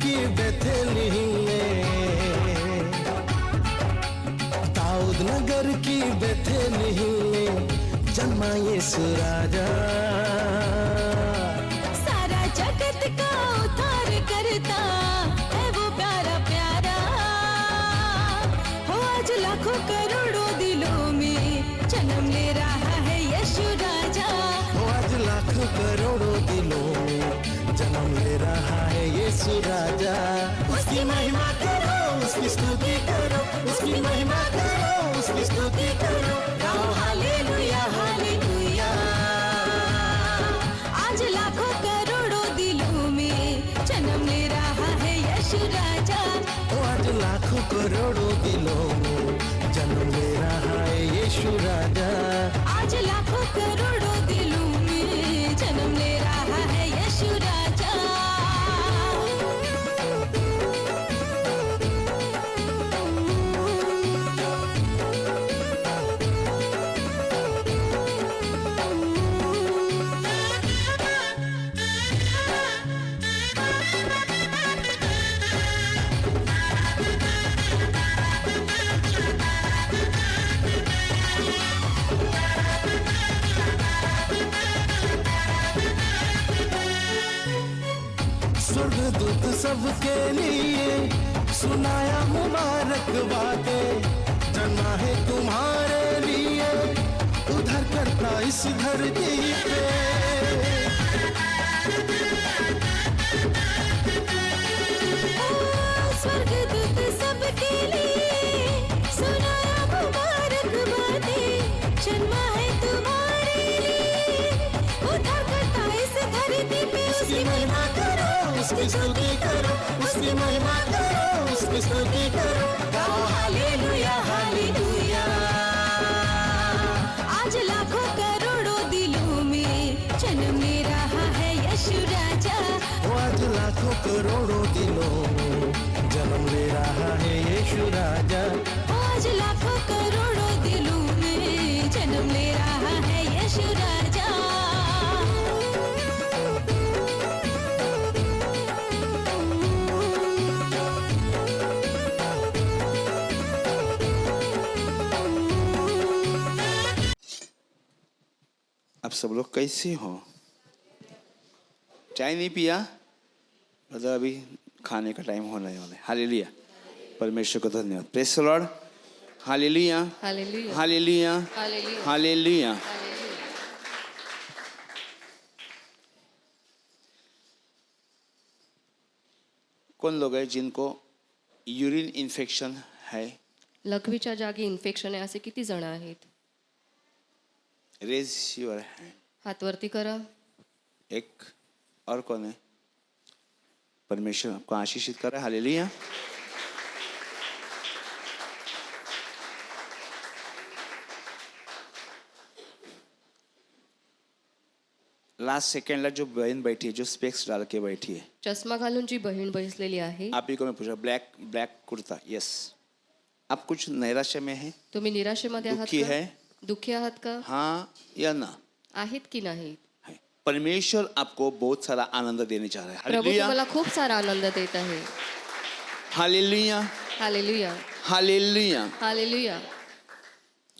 की बेथेलिम में, दाऊद नगर की बेथेलिम में जन्मा यीशु राजा। सारा जगत का उद्धार करता है वो प्यारा प्यारा, हो आज लाखों करोड़ों दिलों में जन्म ले रहा है यीशु राजा। हो आज लाखों करोड़ों दिलों में जन्म ले रहा है यीशु राजा। उसकी महिमा करो, उसकी स्तुति करो, उसकी महिमा करो, उसकी स्तुति करो, गाओ हालेलुया हालेलुया। आज लाखों करोड़ों दिलों में जन्म ले रहा है यीशु राजा। हो आज लाखों करोड़ों दिलों में जन्म ले रहा है यीशु राजा। आज लाखों करोड़ों दिलों में जन्म ले रहा है यीशु राजा। स्वर्गदूत सबके लिए सुनाया मुबारक बातें, जन्मा है तुम्हारे लिए उद्धार करता इस धरती पे। स्वर्गदूत सबके लिए सुनाया मुबारक बातें, जन्मा है तुम्हारे लिए उद्धार करता इस धरती पे। उसकी महिमा करो, उसकी स्तुति करो, उसकी महिमा करो, उसकी स्तुति करो, गाओ हालेलुया हालेलुया। आज लाखों करोड़ों दिलों में जन्म ले रहा है यीशु राजा। वो आज लाखों करोड़ों दिलों में जन्म ले रहा है यीशु राजा। आज लाखों करोड़ों दिलों में जन्म ले रहा है यीशु राजा। आप सब लोग कैसे हो? चाय नहीं पिया? मतलब अभी खाने का टाइम होने वाला है। हालेलुया, परमेश्वर को धन्यवाद। Praise the lord. Hallelujah hallelujah hallelujah hallelujah hallelujah. कौन लोग हैं जिनको यूरिन इन्फेक्शन है? लघवीच्या जागी इन्फेक्शन आहे असे किती जण आहेत? Raise your hand. हात वरती करा। एक और कौन है? परमेश्वर आपको आशीषित करे। हालेलुया। लास्ट सेकंडला जो बहन बैठी है, जो स्पेक्स डाल के बैठी है, चष्मा घालून जी बहीण बसलेली आहे, आप ही को मैं पूछा, ब्लैक ब्लैक कुर्ता, यस, आप कुछ नैराश्य में है? तुम्ही निराशेमध्ये आहात दुःखी का? है? दुःखी आहात का? हाँ या ना? आहेत की नाही? है। परमेश्वर आपको बहुत सारा आनंद देने जा रहा है। प्रभू हालेलुया तुम्हाला खूप सारा आनंद देत आहे। Hallelujah hallelujah hallelujah. हालेलुया।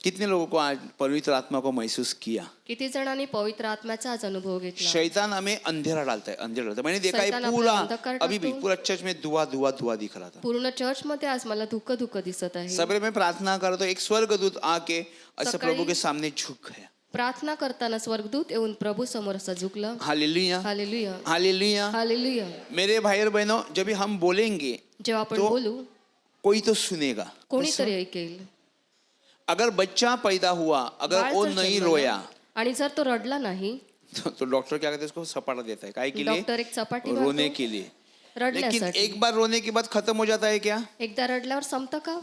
कितने लोगों को आज पवित्र आत्मा को महसूस किया? किती जणांनी पवित्र आत्म्याचा आज अनुभव घेतला? शैतान हमें अंधेरा डालता है, अंधेरा डालता है। मैंने देखा है शैतान पूरा, आपल्याला अंधकार अभी भी टाकतो। पूरा चर्च में धुआं धुआं धुआं दिख रहा था। पूर्ण चर्च मध्ये आज मला धुक धुक दिसत आहे। सवेरे में प्रार्थना करो तो एक स्वर्गदूत आके ऐसे सकाळी प्रभु के सामने झुक गया। प्रार्थना करताना स्वर्गदूत येऊन प्रभु समोर असं झुकला। Hallelujah hallelujah hallelujah. हालेलुया। मेरे भाई और बहनों, जब भी हम बोलेंगे जेव्हा आपण तो बोलू कोई तो सुनेगा। कोणीतरी ऐकेल। अगर बच्चा पैदा हुआ, अगर बाळ वो जर नहीं जन्मलं रोया आणि जर तो रडला नाही तो डॉक्टर क्या कहते हैं, उसको सपाटा देता है। काय के लिए? डॉक्टर एक सपाटी रोने मारतो के लिए। लेकिन रडण्यासाठी। एक बार रोने के बाद खत्म हो जाता है क्या? एकदा रडल्यावर संपतं का?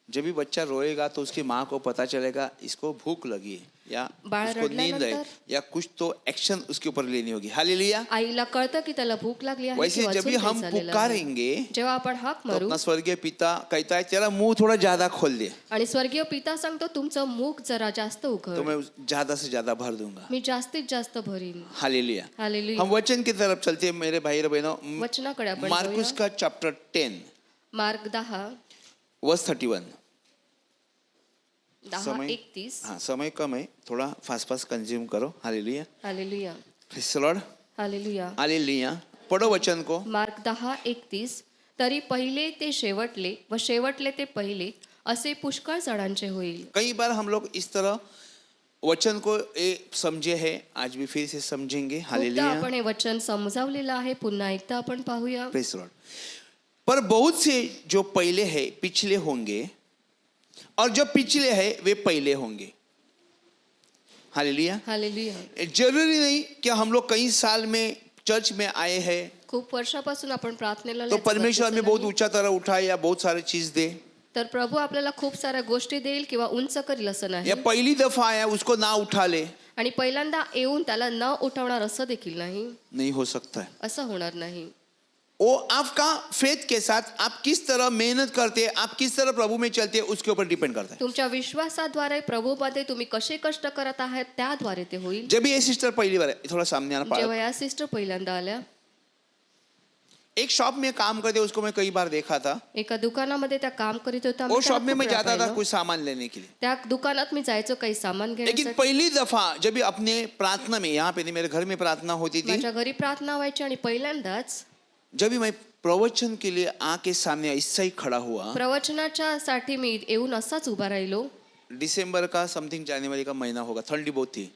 जब भी बच्चा रोएगा तो उसकी माँ को पता चलेगा इसको भूख लगी है, या बाळ उसको नींद है रडल्यानंतर या कुछ तो एक्शन उसके ऊपर लेनी होगी हालेलुया आईला कळतं की त्याला भूक लागली आहे वैसे किंवा जब भी झोप हम झालेलं आहे. पुकारेंगे जेव्हा आपण हाक तो मारू अपना स्वर्गीय पिता कहता है तेरा मुंह थोड़ा ज्यादा खोल दे आणि स्वर्गीय पिता सांगतो तुमचं मुख जरा जास्त तो उघड मैं ज्यादा से ज्यादा भर दूंगा मी जास्तीत जास्त भरीन. Hallelujah hallelujah. हम वचन की तरफ चलते हैं मेरे भाई और बहनों वचनाकडे आपण मार्कुस जाऊया. का चैप्टर 10 मार्क 10 वर्स 31 समय 10:31. हाँ समय कम है थोड़ा फास्ट फास्ट कंज्यूम करो hallelujah hallelujah. Praise the lord hallelujah. Hallelujah पढ़ो वचन को मार्क 10:31. तरी पहिले ते शेवटले व शेवटले ते पहिले असे पुष्कळ जणांचे होईल. कई बार हम लोग इस तरह वचन को समझे हैं आज भी फिर से समझेंगे खूपदा हालेलुया आपण हे वचन समजावलेलं आहे पुन्हा एकदा आपण पाहूया. प्रेज द लॉर्ड पर बहुत से जो पहले है पिछले होंगे और जो पिछले है वे पहले होंगे हालेलुया हालेलुया. जरूरी नहीं कि हम लोग कई साल में चर्च में आए हैं खूप वर्षापासून आपण प्रार्थनेला तो लागतो परमेश्वर हमें असं बहुत नाही. ऊंचा तरह उठाए या बहुत सारे चीज दे तर प्रभू आपल्याला खूप साऱ्या गोष्टी देईल किंवा उंच करील असं नाही. या पहली दफा आया उसको ना उठा ले आणि पहिल्यांदा येऊन त्याला न उठवणार असं देखील नाही. नहीं हो सकता है असं होणार नाही. वो आपका फेथ के साथ आप किस तरह मेहनत करते हैं आप किस तरह प्रभु में चलते हैं उसके ऊपर डिपेंड करता है तुमच्या विश्वासाद्वारे प्रभूमध्ये तुम्ही कसे कष्ट करत आहात त्याद्वारे ते होईल. जब ये सिस्टर पहली बार थोड़ा सामने आना जेव्हा पड़ा या सिस्टर पहिल्यांदा आल्या एक शॉप में काम करते उसको मैं कई बार देखा था एका दुकानामध्ये त्या काम करीत होत्या. आम्ही वो त्याला शॉप में खूप मैं वेळा जाता था पाहिलं. कुछ सामान लेने के लिए त्या दुकानात मी जायचो काही सामान लेकिन घेण्यासाठी. पहली दफा जब भी अपने प्रार्थना में यहाँ पे नहीं मेरे घर में प्रार्थना होती थी माझ्या घरी प्रार्थना व्हायची आणि पहिल्यांदाच जब भी मैं प्रवचन के लिए आके सामने ऐसा ही खड़ा हुआ प्रवचनाच्या साठी मी येऊन असाच उभा राहिलो. दिसंबर का समथिंग जनवरी का महीना होगा ठंडी बहुत थी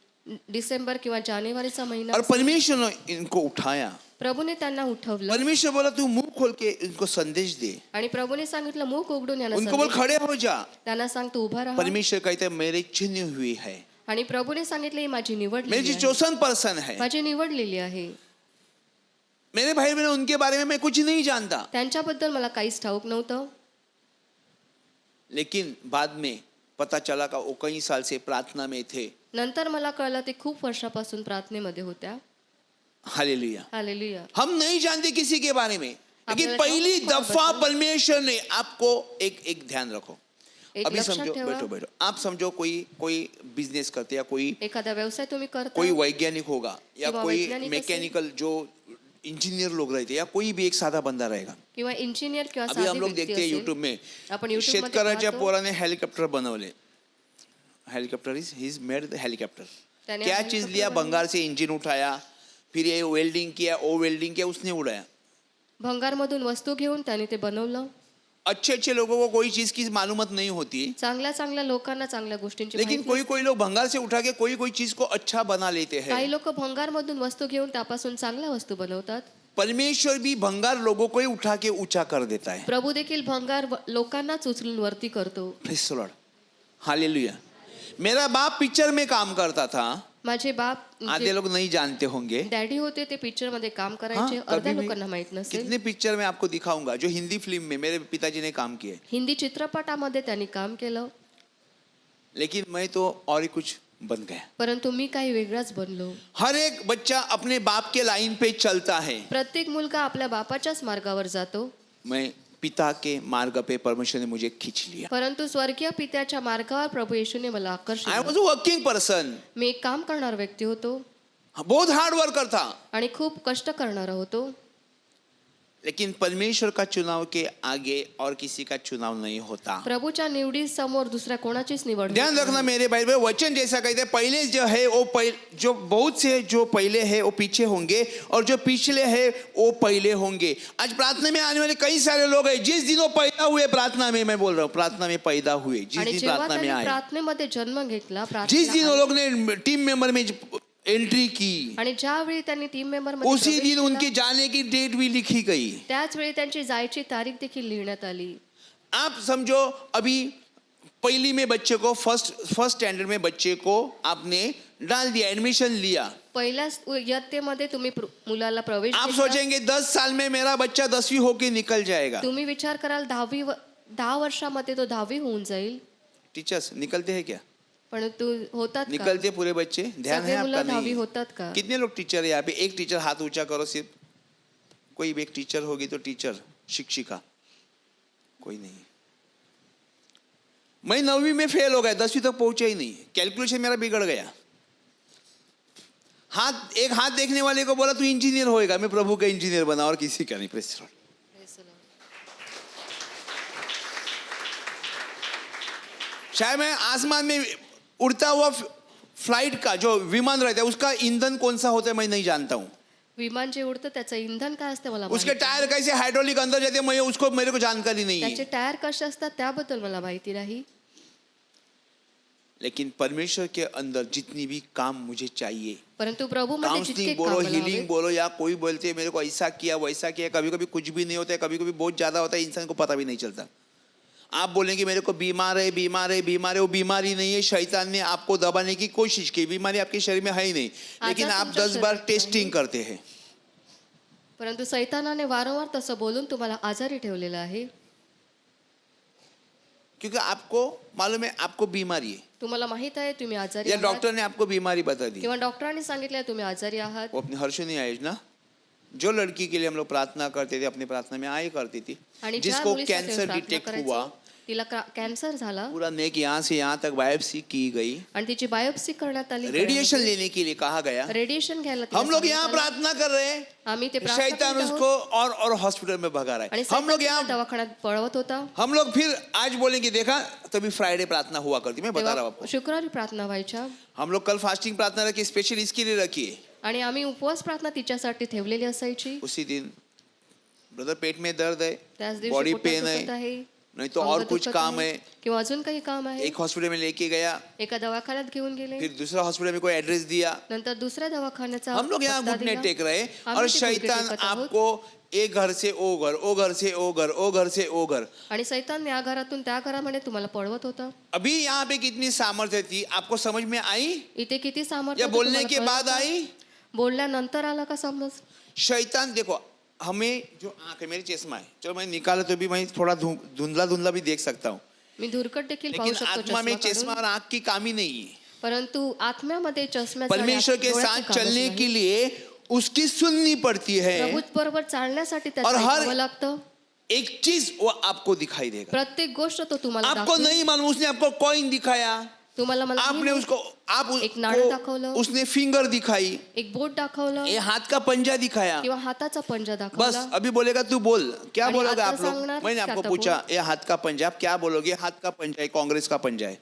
डिसेंबर किंवा जानेवारीचा महिना. और परमेश्वर ने इनको उठाया प्रभूने त्यांना उठवलं परमेश्वर बोला तू मुंह खोल के इनको संदेश दे आणि प्रभूने सांगितलं मुख उघडून यांना उनको बोल संदेश. खड़े हो जा त्यांना सांग तू उभा राहा. परमेश्वर कहते हैं मेरे चुनी हुई है आणि प्रभूने सांगितलं ही माझी मेरी निवडलेली जो आहे. चोसन पर्सन है माझी निवडलेली आहे. मेरे भाई बहन उनके बारे में मैं कुछ नहीं जानता त्यांच्याबद्दल मला काहीच ठाऊक नव्हतं. लेकिन बाद में पता चला का वो कई साल से प्रार्थना में थे नंतर मला कळलं ते खूप वर्षापासून प्रार्थनेमध्ये होत्या. Hallelujah hallelujah. हम नहीं जानते किसी के बारे में लेकिन आपल्याला पहली ठाऊक दफा पडतं. परमेश्वर ने आपको एक ध्यान रखो एक अभी लक्षात समझो ठेवा. बैठो बैठो आप समझो कोई बिजनेस करते या कोई एखादा व्यवसाय तुम्ही करता कोई वैज्ञानिक होगा या किंवा कोई वैज्ञानिक असेल. मैकेनिकल जो इंजीनियर लोग रहते या कोई भी एक साधा बंदा रहेगा किंवा इंजिनियर किंवा अभी हम साधी लोग व्यक्ती देखते हैं असेल. यूट्यूब में आपण YouTube मध्ये शेतकऱ्याच्या पाहतो. पोराने हेलिकॉप्टर बनवले हेलिकॉप्टर इज मेड हेलिकॉप्टर त्याने क्या हेलिकॉप्टर चीज लिया बनवलं. बंगाल से इंजन उठाया फिर ये वेल्डिंग किया वो वेल्डिंग किया उसने उड़ाया भंगारमधून वस्तू घेऊन त्याने ते बनवलं. अच्छे अच्छे लोगों को कोई चीज की मालूमत नहीं होती चांगल्या चांगल्या लोकांना चांगल्या गोष्टींची लेकिन माहिती कोई असते. कोई लोग भंगार से उठा के कोई चीज को अच्छा बना लेते हैं काही लोक भंगारमधून वस्तू घेऊन त्यापासून चांगल्या वस्तू बनवतात. परमेश्वर भी भंगार लोगों को ही उठा के ऊंचा कर देता है प्रभू देखील भंगार लोकांनाच उचलून वरती करतो. प्रेज द लॉर्ड हालेलुया मेरा बाप पिक्चर में काम करता था माझे बाप आधे लोग नहीं जानते होंगे डॅडी होते ते पिक्चर मध्ये काम हाँ, करायचे. कभी अर्ध्या भी लोकांना माहित नसेल. कितने पिक्चर में आपको दिखाऊंगा जो हिंदी फिल्म में मेरे पिताजी ने काम किए हिंदी चित्रपटामध्ये त्यांनी काम केलं. लेकिन मैं तो और ही कुछ बन गया परंतु मी काही वेगळाच बनलो. हर एक बच्चा अपने बाप के लाइन पे चलता है प्रत्येक मुलगा आपल्या बापाच्याच मार्गावर जातो. मैं पिता के मार्ग पे परमेश्वर ने मुझे खींच लिया परंतु स्वर्गीय पित्याच्या मार्गावर प्रभू येशूने मला आई आकर्षित वॉज अ वर्किंग पर्सन मी एक काम करणार व्यक्ती होतो बहुत हार्ड वर्कर था आणि खूप कष्ट करणारा होतो. लेकिन परमेश्वर का चुनाव के आगे और किसी का चुनाव नहीं होता प्रभूच्या निवडी समोर दुसऱ्या कोणाचीच निवड होत ध्यान नाही. रखना मेरे भाई भाई वचन जैसा कहते हैं पहले जो है वो जो बहुत से जो पहले है वो पीछे होंगे और जो पिछले है वो पहले होंगे आज प्रार्थना में आने वाले कई सारे लोग हैं जिस दिन वो पैदा हुए प्रार्थना में मैं बोल रहा हूँ प्रार्थना में पैदा हुए जिस आणि दिन जेव्हा प्रार्थना में त्यांनी आए प्रार्थनेमध्ये जन्म घेतला जिस दिन वो प्रार्थना लोग ने टीम मेंबर में एंट्री की आणि ज्यावेळी त्यांनी टीम मेंबर उसी दिन उनके जाने की डेट भी लिखी गई त्याच वेळी त्यांची जायची तारीख देखील लिहिण्यात आली. आप समझो अभी पहली में बच्चे को फर्स्ट स्टैंडर्ड में बच्चे को आपने डाल दिया एडमिशन लिया पहिल्या इयत्तेमध्ये तुम्ही मुलाला प्रवेश आप दिला. सोचेंगे 10 साल में मेरा बच्चा 10वीं होके निकल जाएगा तुम्ही विचार कराल 10 वर्षामध्ये तो 10वी होऊन जाईल. टीचर्स निकलते हैं क्या परंतु होतात का निकलते पूरे बच्चे? ध्यान है सगळे आपका? मुलं 10वी नहीं होतात का? कितने लोग टीचर है यहाँ पे? एक टीचर हाथ ऊंचा करो सिर्फ। कोई भी एक टीचर होगी तो टीचर, शिक्षिका कोई नहीं। मैं 9वीं में फेल हो गया, 10वीं तक पहुंचा ही नहीं, कैलकुलेशन मेरा बिगड़ गया। एक हाथ देखने वाले को बोला तू इंजीनियर होएगा, मैं प्रभु का इंजीनियर बना और किसी का नहीं। Press Lord. शायद मैं आसमान में उड़ता हुआ फ्लाइट का जो विमान रहता है उसका ईंधन कौन सा होता है मैं नहीं जानता हूं। विमान जे उडतं त्याचं इंधन काय असतं मला उसके माहिती टायर कैसे हाइड्रोलिक अंदर जाते हैं, मेरे को जानकारी नहीं त्याचे है। टायर कसे असतात त्याबद्दल मला माहिती नाही, लेकिन परमेश्वर के अंदर जितनी भी काम मुझे चाहिए, परंतु प्रभु मध्ये जितके काउंसलिंग काम बोलो, मला हीलिंग हवे, बोलो, या कोई बोलते हैं मेरे को ऐसा किया वैसा किया, कभी कभी कुछ भी नहीं होता है, कभी कभी बहुत ज्यादा होता है, इंसान को पता भी नहीं चलता। आप बोलेंगे मेरे को बीमार है बीमार है बीमार है, वो बीमारी नहीं है, शैतान ने आपको दबाने की कोशिश की, बीमारी आपके शरीर में है ही नहीं, लेकिन आप तुमच्या 10 बार शरीरात टेस्टिंग नाही। करते हैं। परंतु सैतानाने वारंवार तसं बोलून तुम्हाला आजारी ठेवलेलं आहे, क्योंकि आपको मालूम है आपको बीमारी है, तुम्हाला माहित आहे तुम्ही आजारी या आहात डॉक्टर ने आपको बीमारी बता दी, किंवा डॉक्टरांनी सांगितलं तुम्ही आजारी आहात। वो अपने हर्ष नहीं आए ना। जो लड़की के लिए हम लोग प्रार्थना करते थे अपनी प्रार्थना में आए करती थी, आणि ज्या जिसको मुलीसाठी कैंसर प्रार्थना डिटेक्ट करायचो, हुआ, तिला कॅन्सर झाला पूरा नेक यहाँ से यहाँ तक बायोप्सी की गई, आणि तिची बायोप्सी करण्यात आली, रेडिएशन लेने के लिए कहा गया। रेडिएशन घ्यायला तिला हम लोग यहाँ सांगितलं। प्रार्थना कर रहे हैं, आम्ही ते प्रार्थना शैतान करत आहोत, उसको और हॉस्पिटल में भगा रहा आणि है। हम लोग सैतान यहाँ तिला दवाखान्यात पळवत होता। हम लोग फिर आज बोलेंगे देखा तभी फ्राइडे प्रार्थना हुआ करती, मैं बता रहा हूँ आपको। शुक्रवारी प्रार्थना व्हायच्या हम लोग कल फास्टिंग प्रार्थना रखी, स्पेशल इसके लिए रखी है। आणि आम्ही उपवास प्रार्थना तिच्यासाठी ठेवलेली असायची। उसी दिन ब्रदर पेट में दर्द है, त्याच बॉडी दिवशी पेन पोटात दुखत है, आहे, नहीं तो अंग और कुछ दुखत काम आहे, है, किंवा अजून काही काम आहे, एक हॉस्पिटल में लेके गया, एका दवाखान्यात घेऊन गेले, फिर दूसरा हॉस्पिटल में कोई एड्रेस दिया। नंतर दुसऱ्या दवाखान्याचा हम लोग यहाँ पत्ता घुटने दिला। टेक रहे आम्ही और ते घुटने शैतान टेकत आहोत। आपको एक घर से ओ घर, ओ घर से ओ घर, ओ घर से ओ घर। आणि सैतान या घरातून त्या घरामध्ये तुम्हाला पळवत होता। अभी यहाँ पे कितनी सामर्थ्य थी आपको समझ में आई इथे किती सामर्थ्य या होतं बोलने तुम्हाला के कळलं बाद का? आई? बोलल्यानंतर आला का समज? शैतान देखो, हमें जो आंख है, मेरी चश्मा है, चलो मैं निकाला तो भी मैं थोड़ा धुंधला धुंधला भी देख सकता हूँ, मी धुरकट देखील पाहू लेकिन शकतो आत्मा में चष्मा चश्मा काढून, और आंख की कमी नहीं है। परंतु आत्म्यामध्ये चष्म्याचं आणि परमेश्वर के डोळ्याचं साथ कामच चलने नाही। के लिए उसकी सुननी पड़ती है, प्रभू बरोबर चालण्यासाठी और त्याचं हर- ऐकावं लागतं। एक चीज वो आपको दिखाई देगा, प्रत्येक गोष्ट तो तुम्हाला आपको दाखवेल। नहीं मालूम, उसने आपको कॉइन दिखाया, तुम्हाला मला आपने नाही उसको आप एक नाणं उसको दाखवलं, उसने फिंगर दिखाई, एक बोट दाखवलं ये हाथ का पंजा दिखाया, किंवा हाताचा पंजा बस दाखवला। अभी बोलेगा तू बोल, क्या आणि बोलोगे आता आप लोग? सांगणार मैंने की आपको आता पूछा ये हाथ का पंजा, आप क्या बोलोगे? हाथ का पंजा है, कांग्रेस का पंजा है,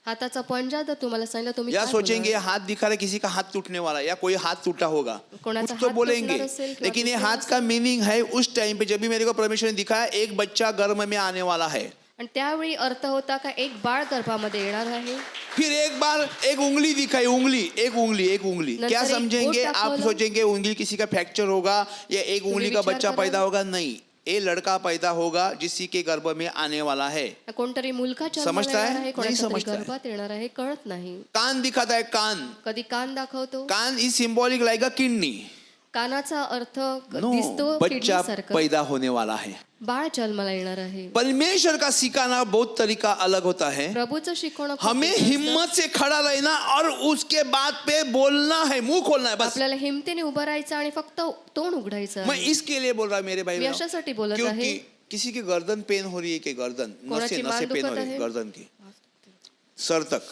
हाताचा पंजा जर तुम्हाला सांगितलं तुम्ही या काय सोचेंगे ये बोलाल? हाथ दिखा रहा है किसी का हाथ टूटने वाला है, या कोई हाथ टूटा होगा, कोणाचा कुछ तो हात बोलेंगे, तुटणार असेल किंवा लेकिन ये दुसरा हाथ का मीनिंग है उस टाइम पे जब भी मेरे को परमेश्वर ने दिखाया एक बच्चा गर्भ में आने वाला है, आणि त्यावेळी अर्थ होता का एक बाळ गर्भामध्ये येणार आहे। फिर एक बार एक उंगली दिखाई, उंगली एक उंगली एक उंगली, नंतर क्या एक समझेंगे बोट आप? दाखवलं। सोचेंगे उंगली किसी का फ्रैक्चर होगा या एक उंगली का विचार बच्चा करा। पैदा होगा, नहीं, ये लड़का पैदा होगा जिसी के गर्भ में आने वाला है। कोणतरी मुलगा समजता जन्माला है? येणार आहे, नहीं कोणाच्या तरी समजता है। गर्भात येणार आहे, कळत नाही। कान दिखाता है, कान, कधी कान दाखवतो, कान is symbolic like a kidney, कानाचा अर्थ नो, दिसतो बच्चा किडनीसारखं। पैदा होने वाला है। बाळ जन्माला येणार आहे। परमेश्वर का सिखाना बहुत तरीका अलग होता है, प्रभूचं शिकवणं खूप हमें वेगळं असतं। हिम्मत से खड़ा रहना और उसके बाद पे बोलना है, मुंह खोलना है, बस। आपल्याला हिमतीने उभं राहायचं आणि फक्त तोंड उघडायचं मैं आहे। इसके लिए बोल रहा हूं मेरे भाई मी बहनों, अशासाठी बोलत क्योंकि आहे, किसी की गर्दन पेन हो रही है कि गर्दन कोणाची नसे मान नसे पेन हो दुखत रही है आहे? गर्दन की सर तक।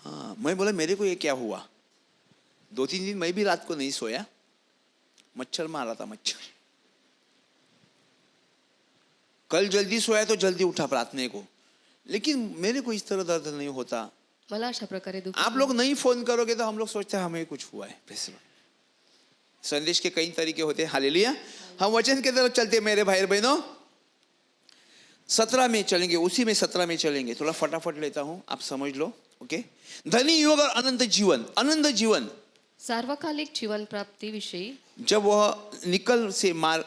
हाँ, मैं बोला मेरे को ये क्या हुआ, 2-3 दिन मैं भी रात को नहीं सोया, मच्छर मारा था, मच्छर। कल जल्दी सोया तो जल्दी उठा प्रार्थना को, लेकिन मेरे को इस तरह दर्द नहीं होता। मला अशा प्रकारे दुःख आप लोग नहीं फोन करोगे तो हम लोग सोचते हैं हमें कुछ हुआ है। Praise the Lord। संदेश के कई तरीके होते हैं, हालेलुया। हम वचन के तरफ चलते हैं मेरे भाई बहनों, 17 में चलेंगे, उसी में 17 में चलेंगे, थोड़ा फटाफट लेता हूं, आप समझ लो, ओके। धनी युग और अनंत जीवन, अनंत जीवन, सार्वकालिक जीवन प्राप्ती विषयी जब वह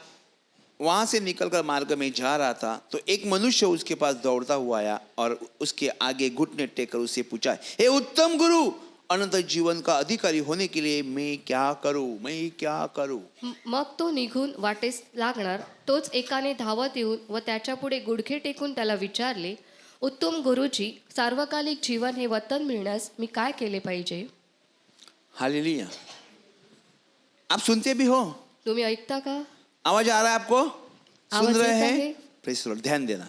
वहां से निकलकर मार्ग में जा रहा था तो एक मनुष्य उसके पास दौड़ता हुआ आया और उसके आगे घुटने टेककर उससे पूछा, हे उत्तम गुरु, अनंत जीवन का अधिकारी होने के लिए मैं क्या करूं, मैं क्या करूं? मग तो निघून वाटेस लागणार, तोच एकाने धावत येऊन व त्याच्या पुढे गुडघे टेकून त्याला विचारले, उत्तम गुरुजी, सार्वकालिक जीवन हे वतन मिळण्यास मी काय केले पाहिजे? हालेलुया. आप सुनते भी हो? तुम्ही ऐकता का? आवाज आ रहा है आपको? सुन आवाज रहे येत हैं? आहे? Praise the Lord. ध्यान देना.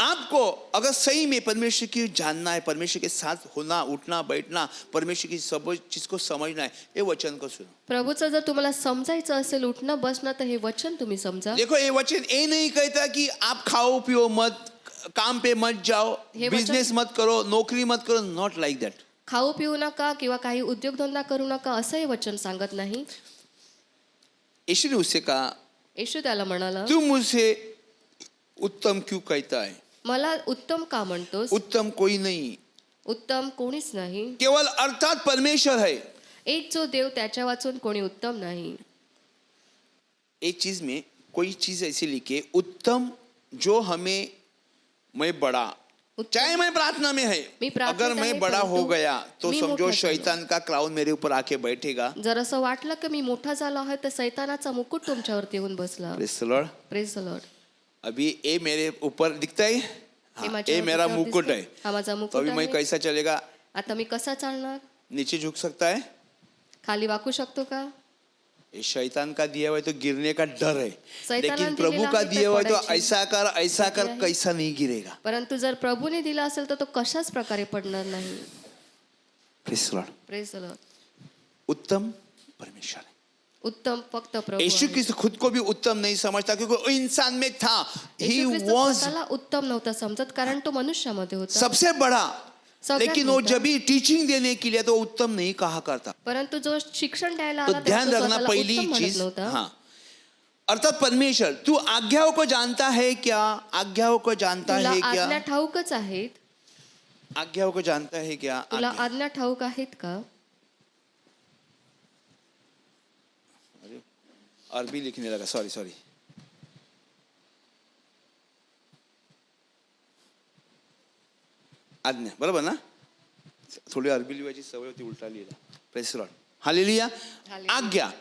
आपको अगर सही में परमेश्वर की जानना है, परमेश्वर के साथ होना, उठना, बैठना, परमेश्वर की सब चीज को समझना है, ये वचन को सुनो. प्रभूचं जर तुम्हाला समजायचं असेल, उठणं बसणं, तर हे वचन तुम्ही समजा. देखो, ये वचन ये नहीं कहता कि आप खाओ पियो मत, काम पे मत जाओ, हे वचन- बिजनेस मत करो, नौकरी मत करो. Not like that. खाऊ पिऊ नका किंवा काही उद्योगधंदा करू नका असं हे वचन सांगत नाही. यीशु ने उससे कहा, येशू त्याला म्हणाला, तू मुझसे उत्तम क्यों कहता है? मला उत्तम का म्हणतोस? उत्तम कोई नहीं, उत्तम कोणीच नाही, केवल अर्थात परमेश्वर है. एक जो देव, त्याच्या वाचून कोणी उत्तम नाही. एक चीज में कोई चीज ऐसी लिखे, उत्तम जो हमें, मैं बड़ा, चाहे मैं प्रार्थना में है, मी प्रार्थनेत अगर मैं आहे, बड़ा हो परंतु गया तो मी समझो मोठा झालो. शैतान का क्राउन मेरे ऊपर आके बैठेगा. जर असं वाटलं की मी मोठा झालो आहे, तर सैतानाचा मुकुट तुमच्यावरती येऊन बसला. Praise the Lord. Praise the Lord. अभी ये मेरे ऊपर दिखता है, हाँ, माझ्या ये मेरा मुकुटावर मुकुट दिसतंय. है. हा माझा तो मुकुट अभी मैं आहे. कैसा चलेगा? आता मी कसा चालणार? नीचे झुक सकता है. खाली वाकू शकतो का? ये शैतान का दिया हुआ है तो गिरने का डर है, शैतानाने लेकिन प्रभु दिलेला का आहे तर दिया हुआ है तो पडायची ऐसा कर आहे. कैसा नहीं गिरेगा. परंतु जर प्रभूने दिला असेल तर तो कशाच प्रकारे पडणार नाही. Praise the Lord. Praise the Lord. उत्तम परमेश्वर है. उत्तम फक्त प्रभू यीशु आहे. क्रिस्त खुद को भी उत्तम नहीं समझता क्योंकि वो इंसान में था. ही येशू ख्रिस्त वॉज स्वतःला उत्तम नव्हता समजत, कारण तो मनुष्यामध्ये होता. सबसे बड़ा, सगळ्यात लेकिन वो मोठा. जब भी टीचिंग देने के लिए तो उत्तम नहीं कहा करता. परंतु जो शिक्षण द्यायला तो आला, ध्यान तो रखना, स्वतःला पहली उत्तम म्हणत चीज, नव्हता. हाँ, अर्थात परमेश्वर, तू आज्ञाओं को जानता है क्या? आज्ञाओं को जानता तुला है आज्ञा क्या? ठाऊकच आहेत? आज्ञाओं को जानता है क्या? तुला आज्ञा. आज्ञा ठाऊक आहेत का? अरबी लिखने लगा, सॉरी. आज्ञा, बरोबर ना? थोडी अरबी लिहायची सवय होती, उलटा लिहिला. Praise the lord. Hallelujah. Hallelujah. आज्ञा.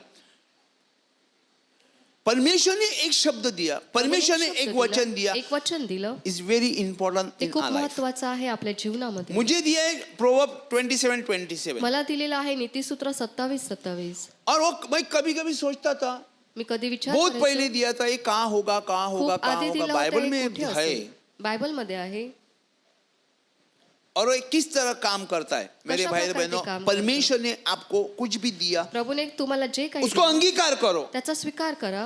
परमेश्वर ने एक शब्द दिया, परमेश्वर ने एक वचन दिया, एक वचन दिलं. इज वेरी इंपॉर्टंट ते इन खूप आवर लाइफ. महत्वाचं आहे आपल्या जीवनामध्ये. मुझे दिया है प्रोवर्ब 27:27. मला दिलेलं आहे नीतिसूत्र 27:27. और वो मैं कभी कभी सोचता था, मी कधी विचार बहुत करायचो, पहले दिया था, ये कहाँ होगा खूप आधी दिलं बाइबल होतं, हे में कुठे है. असेल? बायबलमध्ये आहे. और वो किस तरह काम करता है. मेरे कशा भाई प्रकारे बहनों, काम परमेश्वर ने आपको कुछ भी दिया, प्रभूने तुम्हाला जे काही उसको दिलं, अंगीकार करो. त्याचा स्वीकार करा.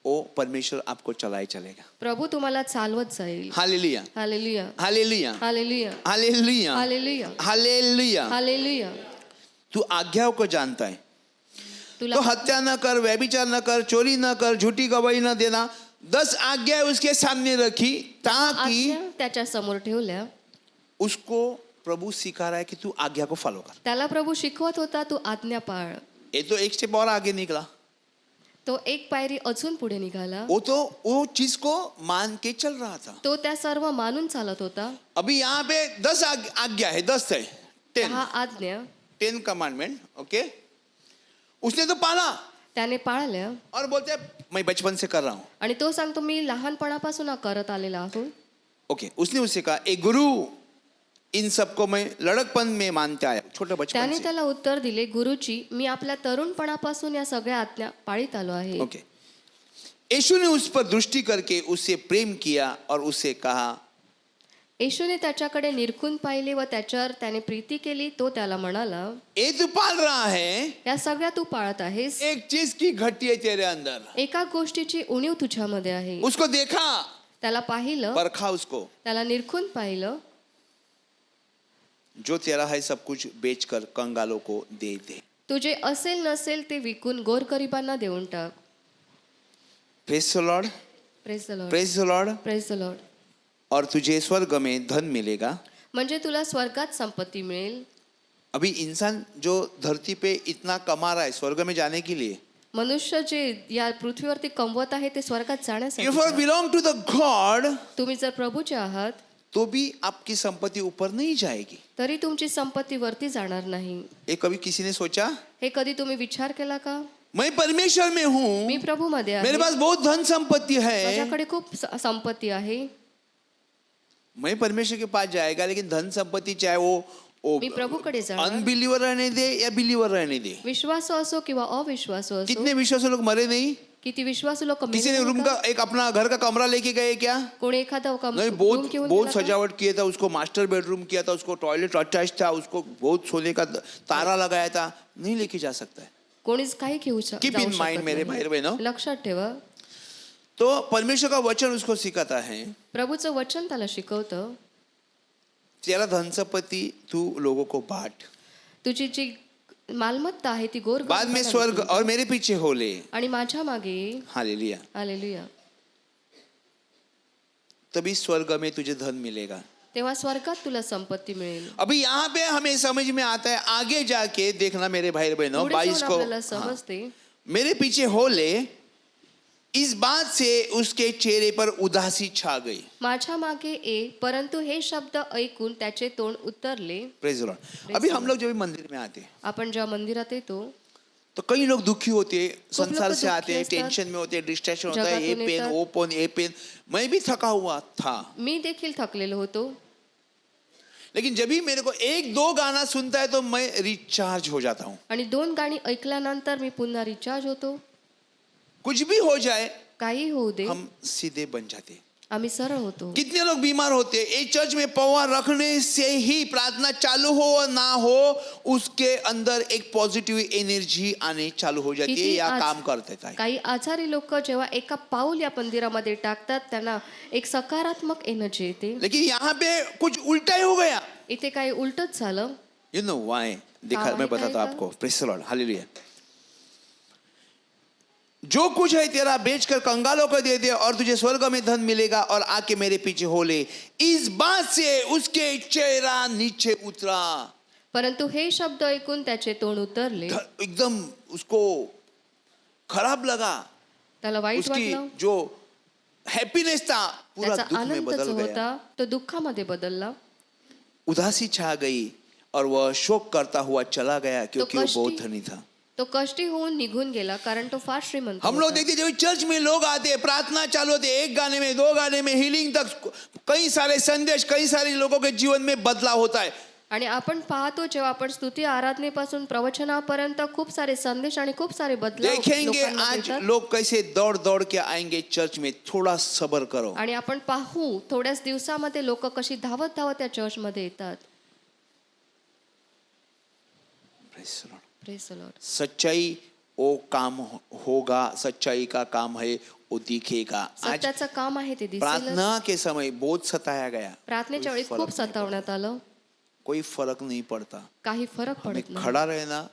वो परमेश्वर आपको चलाए चलेगा. प्रभू तुम्हाला चालवत जाईल. Hallelujah. Hallelujah. Hallelujah. Hallelujah. Hallelujah. Hallelujah. Hallelujah. Hallelujah. तू आज्ञाओं को जानता है. तुला तो हत्या न कर, व्यभिचार न कर, चोरी न कर, झूठी गवाही न देना, 10 आज्ञाएं उसके सामने रखी ताकि आज्ञा त्याच्या समोर ठेवल्या. उसको प्रभु सिखा रहा है कि तू आज्ञा को फॉलो कर. त्याला प्रभू शिकवत होता, तू आज्ञा पाळ. ये तो एक स्टेप और आगे निकला. तो एक पायरी अजून पुढे निघाला. वो चीज को मान के चल रहा था. तो त्या सर्व मानून चालत होता. अभी यहाँ पे 10 आज्ञा है, 10 है, 10 हा आज्ञा 10 कमांडमेंट. ओके, उसने तो पाला त्याने पाळल्या. और बोलते मैं बचपन से कर रहा हूँ. आणि तो सांगतो, मी लहानपणापासून हा करत आलेला आहो. ओके, उसने उससे कहा, ए गुरु, इन सबको मैं लड़कपन में मानते आया, छोटे बचपन त्याने से. त्याला उत्तर दिले, गुरुजी, मी आपल्या तरुणपणापासून या सगळ्या आज्ञा पाळीत आलो आहे. ओके. यीशु ने उस पर दृष्टि करके उससे प्रेम किया और उससे कहा, येशूने त्याच्याकडे निरखून पाहिले व त्याच्यावर त्याने प्रीती केली. तो त्याला म्हणाला, ये तू पाल रहा है, या सगळ्या तू पाळत आहेस. एक चीज की घटी है तेरे अंदर. एका गोष्टीची उणीव तुझ्यामध्ये आहे. उसको देखा, त्याला पाहिलं, परखा उसको. त्याला निरखून पाहिलं. जो तेरा है सब कुछ बेचकर कंगालों को दे दे. तुझे असेल नसेल ते विकून गोरगरिबांना देऊन टाक. Praise the Lord. Praise the Lord. Praise the Lord. Praise the Lord. और तुझे स्वर्ग में धन मिलेगा. म्हणजे तुला स्वर्गात संपत्ती मिळेल. अभी इंसान जो धरती पे इतना कमा रहा है स्वर्ग में जाने के लिए, मनुष्य जे या पृथ्वीवरती कमवत आहे ते स्वर्गात if you जाण्यासाठी. belong to the God, तुम्ही जर प्रभूचे आहात, तो भी आपकी संपत्ति ऊपर नहीं जाएगी. तरी तुमची संपत्ती वरती जाणार नाही. ये कभी किसी ने सोचा? हे कधी तुम्ही विचार केला का? मैं परमेश्वर में हूँ, मी प्रभू मध्ये आहे, मेरे पास बहुत धन संपत्ति है, माझ्याकडे खूप संपत्ती आहे, मैं परमेश्वर के पास जाएगा, लेकिन धन संपत्ति चाहे वो मी प्रभूकडे जाणार. अनबिलीवर रहने दे या बिलीवर रहने दे. विश्वासू असो किंवा अविश्वासू असो, कितने विश्वासू लोग मरे नहीं? किती विश्वासू लोक किसी ने रूम का एक अपना घर का कमरा लेके गए क्या? कोणी एखादा नहीं, बहुत सजावट किया था, उसको मास्टर बेडरूम किया था, उसको टॉयलेट अटैच था, उसको बहुत सोने का तारा लगाया था, नहीं लेके जा सकता है. कोणीच काही घेऊ Keep in mind, मेरे भाई बहनों. लक्षात ठेवा, तो परमेश्वर का वचन उसको सिखाता है, प्रभूचं वचन त्याला शिकवतं, तेरा धन संपत्ति तू लोगों को बांट, तुझी जी मालमत्ता आहे ती गोर बाद में स्वर्ग और मेरे पीछे हो ले. आणि माझ्या मागे. हालेलुया. हालेलुया. तभी स्वर्ग में तुझे धन मिलेगा. तेव्हा स्वर्गात तुला संपत्ती मिळेल. अभी यहाँ पे हमें समझ में आता है, आगे जाके देखना मेरे भाई बहनों, पुढे 22 जाऊन को, आपल्याला समजते, मेरे पीछे हो ले, इस बात से उसके चेहरे पर उदासी छा गई. माझ्या मागे ये, परंतु हे शब्द ऐकून त्याचे तोंड उतरले. Praise the Lord. अभी हम लोग जब मंदिर में आते हैं आपण जेव्हा मंदिरात येतो, तो कई लोग दुखी होते हैं, संसार लोग से आते दुखी हैं, असतात. टेंशन में होते हैं, डिस्ट्रैक्शन होता है, ये जगातून पेन येतात. वो पेन ये पेन. मैं भी थका हुआ था, मी देखील थकलेलो होतो, लेकिन जब भी मेरे को एक दो गाना सुनता है तो मैं रिचार्ज हो जाता हूँ. आणि 2 गाणी ऐकल्यानंतर मी पुन्हा रिचार्ज होतो. कुछ भी हो जाए, काही होऊ दे, हम सीधे बन जाते. आम्ही सरळ होतो. कितने लोग बीमार होते हैं, एक चर्च में पौवा रखने से ही प्रार्थना चालू हो और ना हो, उसके अंदर एक पॉजिटिव एनर्जी आने चालू हो जाती है किती या आज- काम कर देता है. काही आजारी लोक जेव्हा एका पाऊल या मंदिरामध्ये टाकतात, त्यांना एक सकारात्मक एनर्जी येते. लेकिन यहाँ पे कुछ उल्टा ही हो गया. इथे काही उलटच झालं. You know why? देखा, हाँ, मैं वही बताता हूँ कहेगा। आपको. Praise the lord. हालेलुया. जो कुछ है तेरा बेचकर कंगालों को दे दे और तुझे स्वर्ग में धन मिलेगा, और आके मेरे पीछे हो ले. इस बात से उसके चेहरा नीचे उतरा. परंतु हे शब्द ऐकून त्याचे तोंड उतरले. एकदम उसको खराब लगा. त्याला वाईट उसकी वाटलं. जो हैप्पीनेस था पूरा त्याचा दुख में आनंद बदल जो गया. होता तो दुःखामध्ये बदलला. उदासी छा गई और वह शोक करता हुआ चला गया, क्योंकि वो कष्टी- बहुत धनी था. तो कष्टी होऊन निघून गेला, कारण तो फार श्रीमंत हम लोग होता. देखते जब चर्च में लोग आते, प्रार्थना चालू होते, एक गाने में दो गाने में हीलिंग तक कई सारे संदेश, कई सारे लोगों के जीवन में बदलाव होता है. आणि आपण पाहतो, जेव्हा आपण स्तुती आराधनेपासून प्रवचनापर्यंत खूप सारे संदेश आणि खूप सारे बदलाव देखेंगे लोकांमध्ये आज येतात. लोग कैसे दौड़ दौड़ के आएंगे चर्च में. थोड़ा सब्र करो. आणि आपण पाहू थोड्याच दिवसामध्ये लोक कशी धावत धावत या चर्चमध्ये येतात. Praise the Lord. Praise the Lord. सच्चाई वो काम होगा, सच्चाई का काम है वो दिखेगा. आज सत्याचं काम आहे ते दिसेल. प्रार्थना के समय बहुत सताया गया. प्रार्थनेच्या वेळी कोई खूप फर्क नहीं सतावण्यात आलं. पड़ता. कोई फर्क नहीं पड़ता. काही फरक हमें पडत नाही. खड़ा रहना,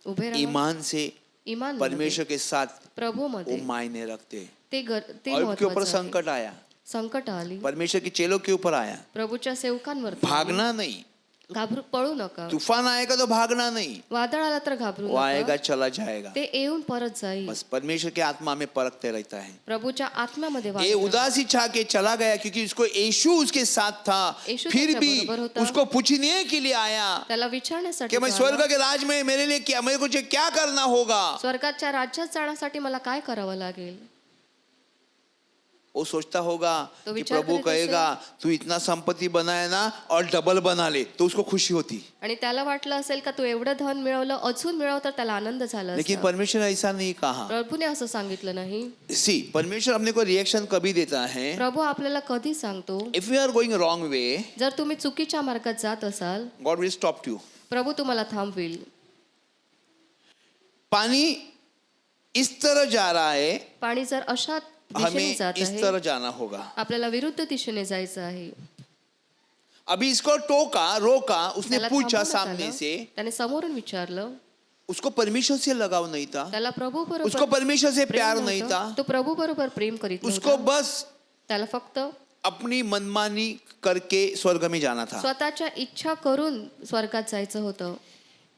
उभे राहा. ईमान से इमान परमेश्वर के साथ प्रभू वो मध्ये मायने रखते. ते और के ऊपर महत्त्वाचं आहे. संकट आया, संकट आली, परमेश्वर के चेलों के ऊपर आया, प्रभूच्या सेवकांवर भागना नहीं. घाबरू पळू नका. तूफान आएगा तो भागना नहीं, वादळ आला तर घाबरू वो आएगा नका. चला जाएगा. ते येऊन परत जाईल. बस परमेश्वर के आत्मा में परखते रहता है. प्रभूच्या आत्म्यामध्ये ये वास करा. उदासी छा के चला गया, क्योंकि उसको यीशु उसके साथ था. यीशु फिर त्याच्या भी बरोबर होता. उसको पूछने के लिए आया त्याला विचारण्यासाठी कि मैं तो स्वर्ग आला. के राज में मेरे लिए क्या, मेरे को क्या करना होगा. स्वर्गाच्या राज्यात जाण्यासाठी मला काय करावं लागेल. वो सोचता होगा तो कि विचार प्रभु करीत कहेगा तू इतना संपत्ति बनाया ना और डबल बना ले, तो उसको खुशी होती. आणि त्याला वाटलं असेल का तू एवढं धन मिळवलं, अजून मिळव, तर त्याला आनंद झाला लेकिन असता. परमेश्वर ऐसा नहीं कहा. प्रभूने असं सांगितलं नाही. सी, परमेश्वर अपने को रिएक्शन कभी देता है. प्रभू आपल्याला कधी सांगतो, if you are going wrong way, जर तुम्ही चुकीच्या मार्गात जात असाल, गॉड विल स्टॉप यू. प्रभू तुम्हाला थांबवेल. पानी इस तरह जा रहा है, पाणी जर अशा दिशेने हमें जात इस आहे, तरह जाना होगा. आपल्याला विरुद्ध दिशेने जायचं आहे. अभी इसको टोका, रोका, उसने त्याला पूछा थांबवण्यात सामने आलं. से. त्याने समोरून विचारलं. उसको परमेश्वर से लगाव नहीं था, त्याला प्रभू बरोबर उसको परमेश्वर से प्रेम प्यार नव्हतं. नहीं था. तो प्रभू बरोबर प्रेम करीत उसको नव्हता. बस त्याला फक्त अपनी मनमानी करके स्वर्ग में जाना था. स्वतःच्या इच्छा करून स्वर्गात जायचं होतं.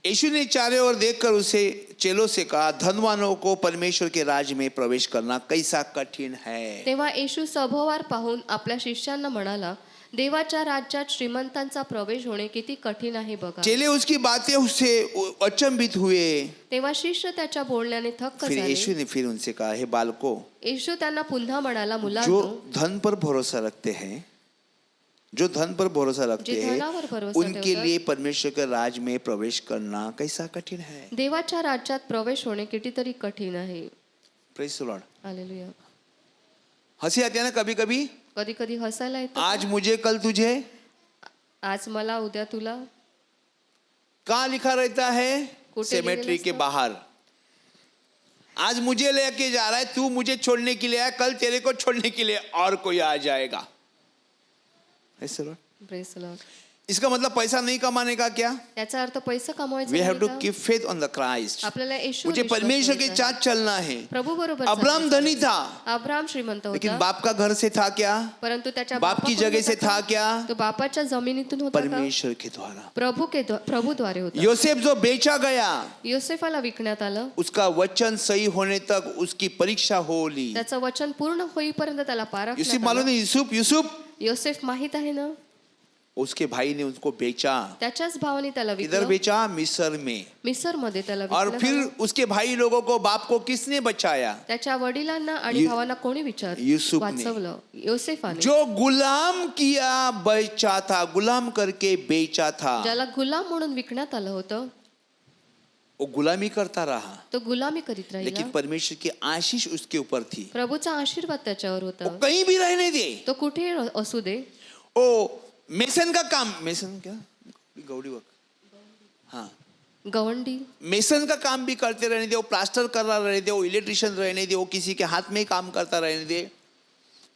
यीशु ने चारों ओर देखकर उसे चेलों से कहा, धनवानों को परमेश्वर के राज में प्रवेश करना कैसा कठिन है. तेव्हा येशू सभोवार पाहून आपल्या शिष्यांना म्हणाला, देवाच्या राज्यात श्रीमंतांचा प्रवेश होणे किती कठीण आहे बघा. चेले उसकी बातें उससे अचंभित हुए। तेव्हा शिष्य त्याच्या बोलण्याने थक्क फिर झाले. यीशु ने फिर उनसे कहा, हे बालको, येशू त्यांना पुन्हा म्हणाला, जो मुलांनो, धन पर भरोसा रखते हैं, जो धन पर भरोसा रखते जे हैं, धनावर भरोसा उनके ठेवतात, लिए परमेश्वर के राज में प्रवेश करना कैसा कठिन है। देवाच्या राज्यात प्रवेश होणे कितीतरी कठीण आहे. Praise the lord. हालेलुया. हंसी आती है ना कभी कभी, कधी कधी हसायला येतं. आज मुझे कल तुझे। आज मला उद्या तुला. कहाँ लिखा रहता है? कुठे सेमेट्री लिहिलेलं के असतं? बाहर। आज मुझे लेके जा रहा है, तू मुझे छोड़ने के लिए आया, कल तेरे को छोड़ने के लिए और कोई आ जाएगा। ऐसे लॉर्ड। Praise the Lord. इसका मतलब पैसा नहीं कमाने का क्या? याचा अर्थ पैसा कमवायचा वी हैव नाही टू का? Keep faith on the Christ. आपल्याला येशू मुझे परमेश्वर के साथ चलना है। प्रभु बरोबर अब्राहम चालायचं. धनी था, अब्राहम श्रीमंत लेकिन होता, बाप का घर से था क्या? परंतु त्याच्या बाप की बापाकडून जगह से होता था का? क्या? तो बापाच्या जमिनीतून होता का? परमेश्वर के द्वारा। प्रभुद्वारे होता. योसेफ जो बेचा गया, योसेफाला विकण्यात आलं. उसका वचन सही होने तक उसकी परीक्षा हो ली। त्याचं वचन पूर्ण होईपर्यंत त्याला यूसुफ पारखण्यात मालूम आलं. है, यूसुफ योसेफ माहित आहे ना, उसके भाई ने उसको बेचा। त्याच्याच भावाने त्याला किधर विकलं. बेचा? मिस्र में। मिसर मध्ये त्याला और विकण्यात फिर आलं. उसके भाई लोगों को, बाप को किसने बचाया? त्याच्या वडिलांना आणि यु- भावांना कोणी युसूफने. वाचवलं? योसेफाने. जो गुलाम किया बेचा था, गुलाम करके बेचा था, ज्याला गुलाम म्हणून विकण्यात आलं होतं, वो गुलामी करता रहा, तो गुलामी करीत राहिला. लेकिन परमेश्वर की आशीष उसके ऊपर थी। प्रभूचा आशीर्वाद त्याच्यावर वो होता. कहीं भी रहने दे। तो कुठे असू दे, ओ मेसन का काम, मेसन क्या, गौड़ी वर्क, हाँ, गवंडी, मेसन का काम भी करते रहने दे, वो प्लास्टर कर रहा रहने दे, वो इलेक्ट्रिशियन रहने दे, वो किसी के हाथ में ही काम करता रहने दे,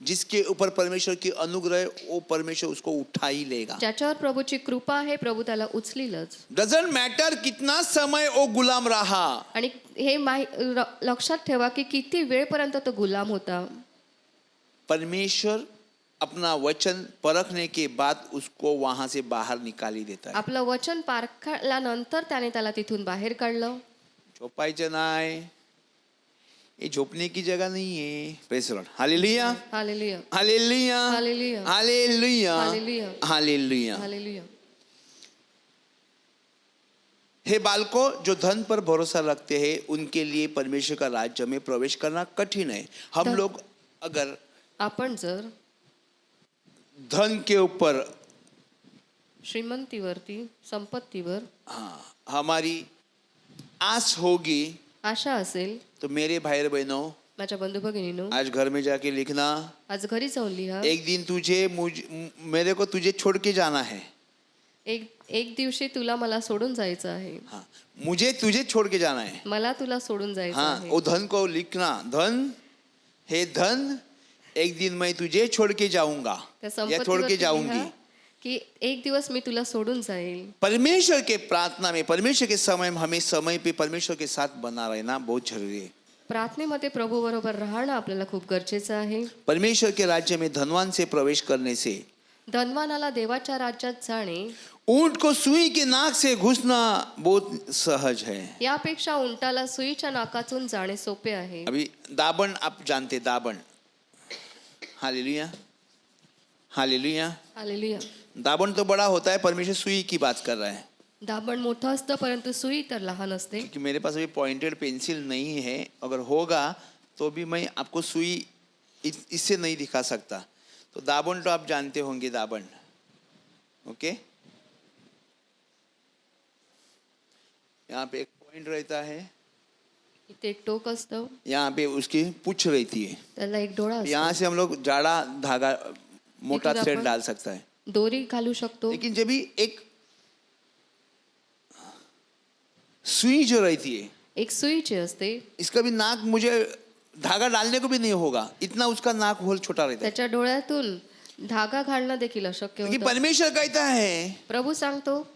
जिसके ऊपर परमेश्वर की अनुग्रह, वो परमेश्वर उसको उठा ही लेगा। ज्याच्यावर प्रभूची कृपा आहे, प्रभू त्याला उचलीलच. डजंट मैटर कितना समय वो गुलाम रहा, आणि हे लक्षात ठेवा की किती वेळपर्यंत तो गुलाम होता. परमेश्वर अपना वचन परखने के बाद उसको वहां से बाहर निकाली देता है। आपलं वचन पारखल्यानंतर त्याने त्याला तिथून बाहेर काढलं. झोपायचं नाही, ये झोपने की जगह नहीं है। Praise the lord. Hallelujah, hallelujah, hallelujah, hallelujah, hallelujah, hallelujah, hallelujah. Hallelujah. हे बालकों, जो धन पर भरोसा रखते हैं, उनके लिए परमेश्वर का राज्य में प्रवेश करना कठिन है। हम लोग अगर आपण जर धन के ऊपर, श्रीमंतीवरती, संपत्तीवर हाँ, हमारी आस होगी, आशा असेल, तो मेरे भाई बहनों, माझ्या बंधू भगिनीनो, आज घर में जाके लिखना, आज घरी जाऊन लिहा. एक दिन मेरे को तुझे छोड़ के जाना है। एक दिवशी तुला मला सोडून जायचं आहे. हाँ, मुझे तुझे छोड़ के जाना है। मला तुला सोडून जायचं हाँ, आहे. वो धन को लिखना, धन, हे धन, एक दिन मैं तुझे छोड़ के जाऊंगा त्या या छोड़ के संपत्तीवरती जाऊंगी। लिहा की एक दिवस मी तुला सोडून जाईल. परमेश्वर के प्रार्थना में, परमेश्वर के समय में हमें समय पे परमेश्वर के साथ बना रहना बहुत जरूरी है। प्रार्थनेमध्ये प्रभू बरोबर राहणं आपल्याला खूप गरजेचं आहे. परमेश्वर के राज्य में धनवान से प्रवेश करने से, धनवानाला देवाच्या राज्यात जाणे ऊंट को सुई के नाक से घुसना बहुत सहज है। यापेक्षा उंटाला सुईच्या नाकातून जाणे सोपे आहे. अभी दाबन आप जानते, दाबन, हालेलुया, हालेलुया। हालेलुया. दाबन तो बड़ा होता है, परमेश्वर सुई की बात कर रहा है। दाबण मोठं असतं परंतु सुई तर लहान असते. क्योंकि मेरे पास अभी पॉइंटेड पेंसिल नहीं है, अगर होगा तो भी मैं आपको सुई इससे नहीं दिखा सकता। तो दाबन तो आप जानते होंगे, दाबन, ओके। यहाँ पे एक पॉइंट रहता है, इथे एक टोक असतं, यहाँ पे उसकी पूंछ रहती है, त्याला एक डोळा यहाँ असतो. से हम लोग जाड़ा धागा, मोटा इथून थ्रेड आपण डाल सकता है। दोरी घालू शकतो. लेकिन जब भी एक सुई जो रहती है, एक सुईची असते, इसका भी नाक, मुझे धागा डालने को भी नहीं होगा, इतना उसका नाक होल छोटा रहता है। त्याच्या डोळ्यातून धागा घालणं देखील अशक्य लेकिन होतं. परमेश्वर कहता है, प्रभू सांगतो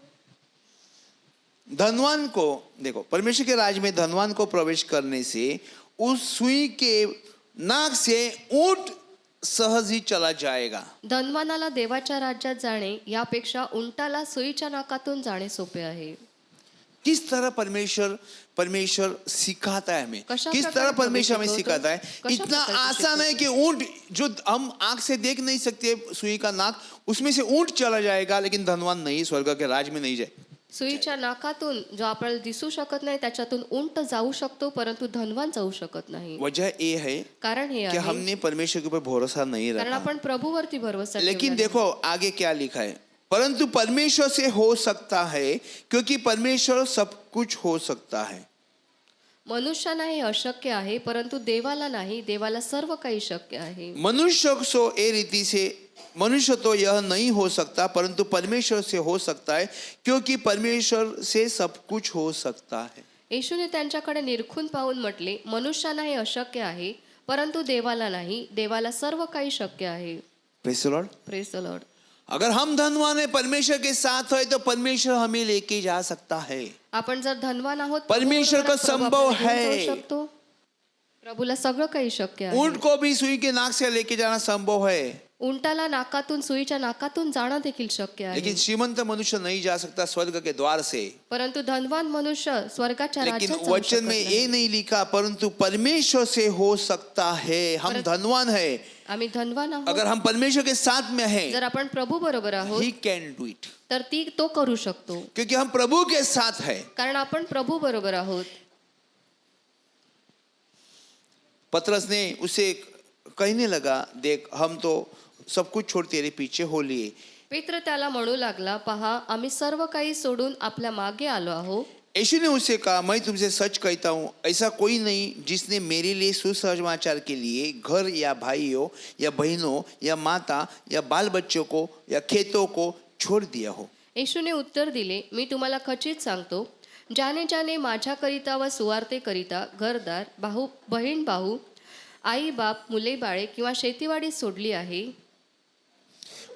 धनवान को, देखो, परमेश्वर के राज में धनवान को प्रवेश करने से उस सुई के नाक से ऊंट सहज ही चला जाएगा। धनवानाला देवाच्या राज्यात जाणे यापेक्षा उंटाला सुईच्या नाकातून जाणे सोपे आहे. किस तरह परमेश्वर सिखाता है हमें, कशा किस प्रकारे तरह प्रभू परमेश्वर हमें शिकवतो? सिखाता है. कशा इतना प्रकारे आसान है कि ऊंट जो हम आंख से देख नहीं सकते सुई का नाक, उसमें से ऊंट चला जाएगा लेकिन धनवान नहीं स्वर्ग के राज में नहीं जाए. सुईच्या नाकातून जो आपल्याला दिसू शकत नाही त्याच्यातून उंट जाऊ शकतो परंतु धनवान जाऊ शकत नाही. वजह ये है कारण हे कि आहे हमने परमेश्वर के ऊपर भरोसा नहीं कारण रखा. आपण प्रभूवरती भरोसा लेकिन ठेवला नाही. देखो आगे क्या लिखा है, परंतु परमेश्वर से हो सकता है क्योंकि परमेश्वर सब कुछ हो सकता है. मनुष्याला हे अशक्य आहे परंतु देवाला नाही, देवाला सर्व काही शक्य आहे. मनुष्य तो यह नहीं हो सकता परंतु परमेश्वर से हो सकता है क्योंकि परमेश्वर से सब कुछ हो सकता है. येशूने त्यांच्याकडे निरखून पाहून म्हटले, मनुष्याला हे अशक्य आहे परंतु देवाला नाही, देवाला सर्व काही शक्य आहे. Praise the Lord. Praise the Lord. अगर हम धनवान है परमेश्वर के साथ है तो परमेश्वर हमें लेके जा सकता है. आपण जर धनवान आहोत परमेश्वर का प्रभू संभव आपल्याला घेऊन है. जाऊ शकतो. प्रभूला सगळं काही शक्य आहे. ऊंट को भी सुई के नाक से लेके जाना संभव है, उंटाला नाकातून सुईच्या नाकातून जाणं देखील शक्य आहे. लेकिन श्रीमंत मनुष्य नहीं जा सकता स्वर्ग के द्वार से. परंतु धनवान मनुष्य स्वर्गाच्या लेकिन राज्यात जाऊ वचन शकत में नाही. ये नहीं लिखा परंतु परमेश्वर से हो सकता है. हम धनवान है, आम्ही धनवान आहोत. अगर हम परमेश्वर के साथ में हैं, जर आपण प्रभू बरोबर आहोत ही कैन डू इट, तर तो करू शकतो क्योंकि हम प्रभु के साथ है. कारण आपण प्रभू बरोबर आहोत. पतरस ने उसे कहने लगा, देख हम तो सब कुछ छोड़ तेरे पीछे हो लिए. पेत्र त्याला म्हणू लागला, पहा आम्ही सर्व काही सोडून आपल्या मागे आलो आहोत. यीशु ने उससे कहा, मैं तुमसे सच कहता हूँ ऐसा कोई नहीं जिसने मेरे लिए सुसमाचार के लिए घर या भाइयों या बहनों या माता या बाल बच्चों को या खेतों को छोड़ दिया हो. येशूने उत्तर दिले, मी तुम्हाला खचित सांगतो, ज्याने ज्याने माझ्याकरिता व सुवार्तेकरिता घरदार, बहीण भाऊ, आई बाप, मुले बाळे किंवा शेतीवाडी सोडली आहे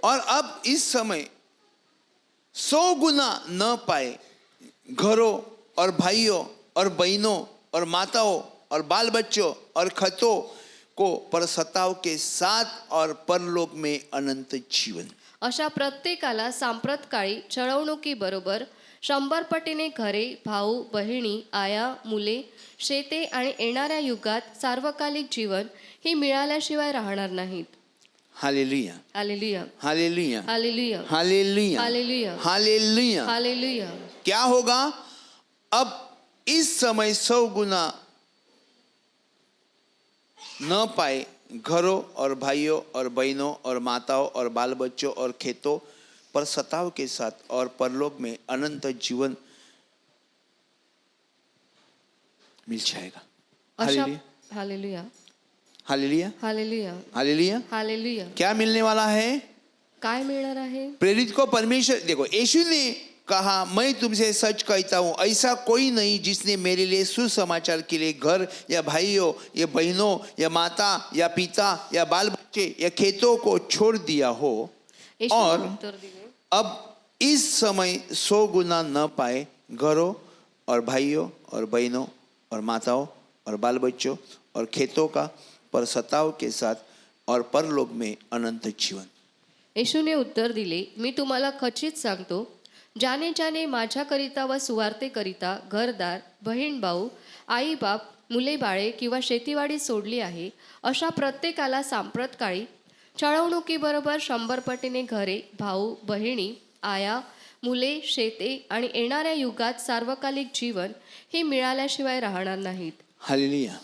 और अब इस समय 100 गुना न पाए घरों और भाइयों और बहनों और माताओं और बाल बच्चों और खतों को पर सताव के साथ और परलोक में अनंत जीवन. अशा प्रत्येकाला सांप्रतकाळी छळवणुकीबरोबर 100 पटीने घरे, भाऊ, बहिणी, आया, मुले, शेते आणि येणाऱ्या युगात सार्वकालिक जीवन ही मिळाल्याशिवाय राहणार नाहीत. Hallelujah, hallelujah, hallelujah, hallelujah, hallelujah, hallelujah, hallelujah. Hallelujah. क्या होगा अब इस समय 100 गुना न पाए घरों और भाइयों और बहनों और माताओं और बाल बच्चों और खेतों पर सताव के साथ और परलोक में अनंत जीवन मिल जाएगा. अशा hallelujah, hallelujah, hallelujah, hallelujah, hallelujah. Hallelujah. क्या मिलने वाला है? काय मिळणार आहे? प्रेरित को परमेश्वर, देखो यीशु ने कहा, मैं तुमसे सच कहता हूँ ऐसा कोई नहीं जिसने मेरे लिए सुसमाचार के लिए घर या भाइयों या बहनों या माता या पिता या बाल बच्चे या खेतों को छोड़ दिया हो येशूने और उत्तर दिले, अब इस समय 100 गुना न पाए घरों और भाइयों और बहनों और माताओं और बाल बच्चों और खेतों का पर सताव के साथ और परलोक में अनंत जीवन. येशूने उत्तर दिले, मी तुम्हाला खचित सांगतो, ज्याने ज्याने माझ्याकरिता व सुवार्तेकरिता घरदार, बहीण भाऊ, आई बाप, मुले बाळे किंवा शेतीवाडी सोडली आहे अशा प्रत्येकाला सांप्रतकाळी छळवणुकीबरोबर 100 पटीने घरे, भाऊ, बहिणी, आया, मुले, शेते आणि येणाऱ्या युगात सार्वकालिक जीवन ही मिळाल्याशिवाय राहणार नाहीत. हालेलुया.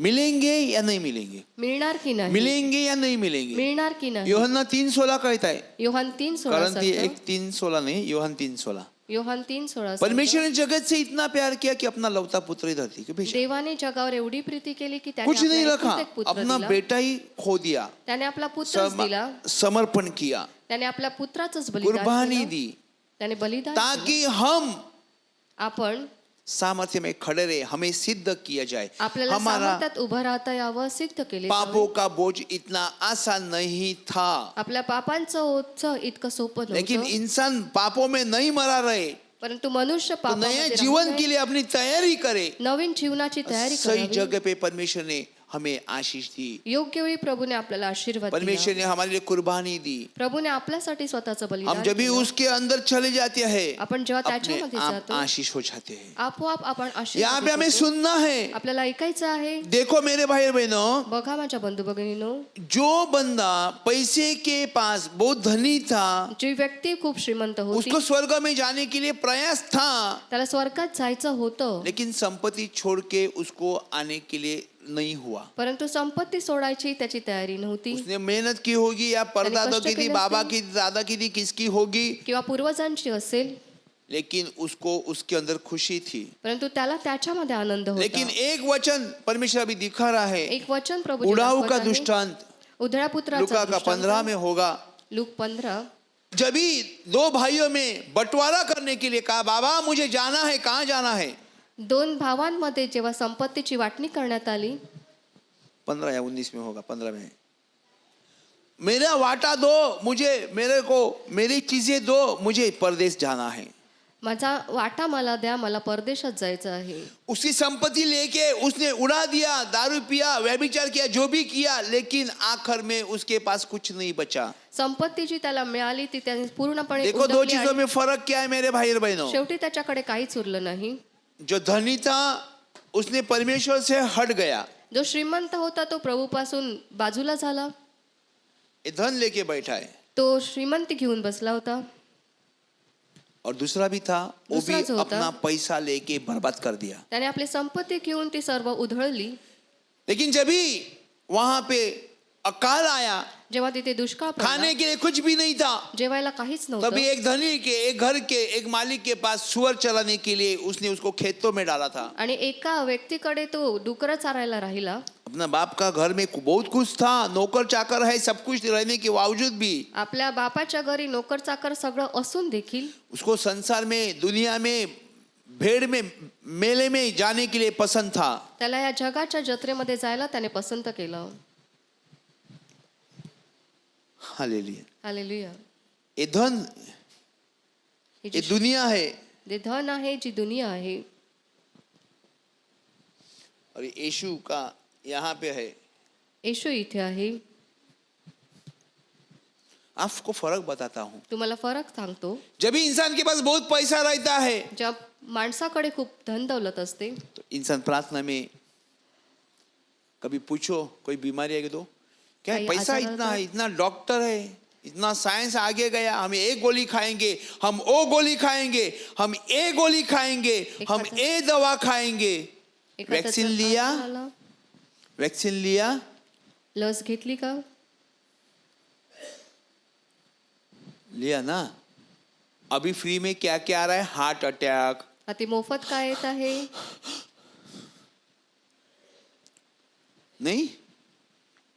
मिलेंगे या नहीं मिलेंगे? मिळणार की नाही? मिलेंगे या नहीं मिलेंगे? मिळणार की नाही? यूहन्ना 3:16 कहता है. योहान 3:16 करंती सांगतो. 1:3:16 नहीं, यूहन्ना 3:16. योहान 3:16 परमेश्वर ने जगत से इतना प्यार किया कि अपना लौता पुत्र ही धरती के भेजा. देवाने जगावर एवढी प्रीती केली की त्याने कुछ नहीं आपला रखा, एकच एक पुत्र अपना दिला. बेटा ही खो दिया, त्याने आपला पुत्रच दिला. समर्पण किया, त्याने आपल्या पुत्राचंच बलिदान कुर्बानी केलं. दी त्याने बलिदान केलं. ताकि हम आपण सामर्थ्य में खड़े रहे, हमें सिद्ध किया जाए. आपल्याला हमारा सामर्थ्यात उभं राहता यावं, सिद्ध केले पापों जावे. का बोझ इतना आसान नहीं था, आपल्या पापांचं ओझं इतकं सोपं लेकिन नव्हतं. इंसान पापों में नहीं मरा रहे परंतु मनुष्य तो नए पापामध्ये जीवन राहू के नये. लिए अपनी तैयारी करे. नवीन जीवनाची तयारी सही करावी. जगह पे परमेश्वर ने हमें आशीष दी, योग्य वेळी प्रभूने आपल्याला आशीर्वाद परमेश्वर दिला. ने हमारे लिए कुर्बानी दी. प्रभूने आपल्यासाठी स्वतःचं हम बलिदान जब भी केलं. उसके अंदर चले जाते हैं आपण जेव्हा अपने त्याच्यामध्ये आप जातो आशीष हो जाते हैं. आपोआप आपण यहाँ पे आशीर्वादित हमें होतो. सुनना है. आपल्याला ऐकायचं आहे. देखो मेरे भाई और बहनों, बघा माझ्या बंधू भगिनीनो, जो बंदा पैसे के पास बहुत धनी था, जी व्यक्ती खूप श्रीमंत होती, उसको स्वर्ग में जाने के लिए प्रयास था, त्याला स्वर्गात जायचं होतं, लेकिन संपत्ति छोड़ के उसको आने के लिए नहीं हुआ. परंतु संपत्ती सोडायची त्याची तयारी नव्हती. उसने मेहनत की होगी या परदादा कष्ट की थी, केले बाबा असतील. की, दादा की थी, किसकी होगी, किंवा पूर्वजांची असेल, लेकिन उसको उसके अंदर खुशी थी. परंतु त्याला त्याच्यामध्ये आनंद लेकिन होता. एक वचन परमेश्वर अभी दिखा रहा है. एक वचन प्रभू उड़ाऊ का दृष्टांत उधळ्या लुका पुत्राचा का 15 में होगा. लूक 15. जब भी दो भाइयों में बंटवारा करने के लिए कहा, बाबा मुझे जाना है, कहाँ जाना है, 2 भावांमध्ये जेव्हा संपत्तीची वाटणी करण्यात आली, 15 या 19 में होगा, 15 में, मेरा वाटा दो मुझे, मेरे को मेरी चीजें दो, मुझे परदेश जाना है. माझा वाटा मला द्या, मला परदेशात जायचं आहे. उसकी संपत्ति लेके उसने उड़ा दिया, दारू पिया, व्यभिचार किया, जो भी किया, लेकिन आखिर में उसके पास कुछ नहीं बचा. संपत्ती जी त्याला मिळाली ती त्याने पूर्णपणे देखो दो उधळली चीजों आणि में फर्क क्या है मेरे भाई और बहनों. शेवटी त्याच्याकडे काहीच उरलं नाही. जो धनी था उसने परमेश्वर से हट गया, जो श्रीमंत होता तो प्रभूपासून बाजूला झाला. ये धन लेके बैठा है. तो श्रीमंती घेऊन बसला होता. और दूसरा भी था, वो दूसरा भी जो होता, अपना पैसा लेके बर्बाद कर दिया. त्याने आपली संपत्ती घेऊन ती सर्व उधळली. लेकिन जब भी वहां पे अकाल आया, जेव्हा तिथे दुष्काळ पडला, खाने के लिए कुछ भी नहीं था, जेवायला काहीच तभी नव्हतं, एक धनी के, एक घर के, एक मालिक के पास सुअर चलाने के लिए उसने उसको खेतों में डाला था. आणि एका व्यक्तीकडे तो डुकरं चारायला राहिला. अपना बाप का घर में बहुत कुछ था, नौकर चाकर है, सब कुछ रहने के बावजूद भी आपल्या बापाच्या घरी नोकर चाकर सगळं असून देखील उसको संसार में, दुनिया में, भेड़ में, मेले में जाने के लिए पसंद था. त्याला या जगाच्या जत्रेमध्ये जायला त्याने पसंत केलं. हालेलुया. हालेलुया. ये धन, ही ये जी दुनिया है, जे धन आहे, जी दुनिया आहे, और ये यीशु का यहाँ पे है. येशू इथे आहे. आपको फर्क बताता हूँ. तुम्हाला फरक सांगतो. जब भी इंसान के पास बहुत पैसा रहता है, ज्या माणसाकडे खूप धन दौलत असते, तो इंसान प्रार्थना में कभी पूछो कोई बीमारी है तो क्या है, काही पैसा आजार इतना होता है, इतना डॉक्टर है, इतना साइंस आगे गया, हम एक गोली खाएंगे, हम वो गोली खाएंगे, हम ये गोली खाएंगे, हम ये दवा खाएंगे. एखाद्याचा वैक्सीन लिया, आजार आला, वैक्सीन लिया, लस घेतली का? लिया ना. अभी फ्री में क्या क्या आ रहा है, हार्ट अटैक, आता मोफत काय येत आहे? नहीं.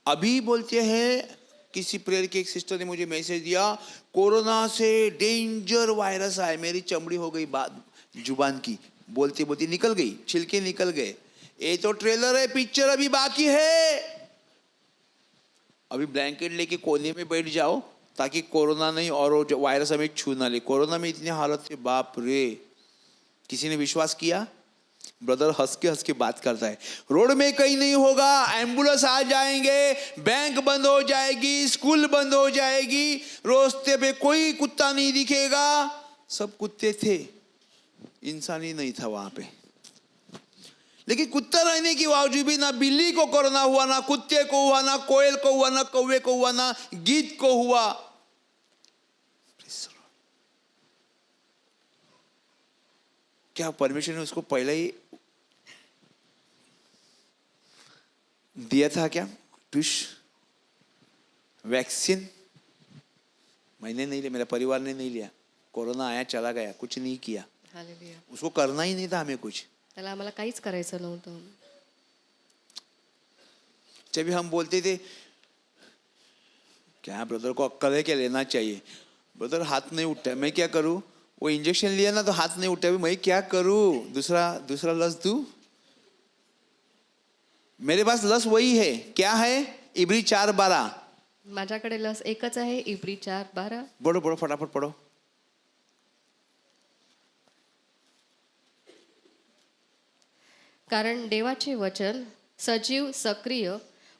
अभी बोलते हैं, किसी प्रेयर के एक सिस्टर ने मुझे मैसेज दिया, कोरोना से डेंजर वायरस आए, मेरी चमड़ी हो गई बात जुबान की, बोलते बोलते निकल गई, छिलके निकल गए. ये तो ट्रेलर है, पिक्चर अभी बाकी है. अभी ब्लैंकेट लेके कोने में बैठ जाओ ताकि कोरोना नहीं और वो वायरस हमें छू ना ले. कोरोना में इतनी हालत थी, बाप रे. किसी ने विश्वास किया? ब्रदर हंस के बात करता है. रोड में कहीं नहीं होगा, एम्बुलेंस आ जाएंगे, बैंक बंद हो जाएगी, स्कूल बंद हो जाएगी, रास्ते पे कोई कुत्ता नहीं दिखेगा. सब कुत्ते थे, इंसान ही नहीं था वहां पे. लेकिन कुत्ता रहने के बावजूद भी ना बिल्ली को कोरोना हुआ, ना कुत्ते को हुआ, ना कोयल को हुआ, ना कौवे को हुआ, ना गीत को हुआ. क्या परमेश्वर ने उसको पहले ही दिया था क्या? टूश वैक्सीन मैंने नहीं लिया, मेरा परिवार ने नहीं लिया. कोरोना आया चला गया, कुछ नहीं किया. हालेलुया. उसको करना ही नहीं था हमें कुछ. त्याला आम्हाला काहीच करायचं नव्हतं. जब भी हम बोलते थे क्या ब्रदर को अक्कल है, क्या लेना चाहिए, ब्रदर हाथ नहीं उठता है, मैं क्या करूं, वो इंजेक्शन लिया ना तो हाथ नहीं उठा, मैं क्या करूं, दूसरा लस दूं. मेरे पास लस वही है, क्या है, इब्री 4:12. माझ्याकडे लस एकच आहे, इब्री 4:12. पढ़ो पढ़ो फटाफट पढ़ो. कारण देवाचे वचन सजीव सक्रिय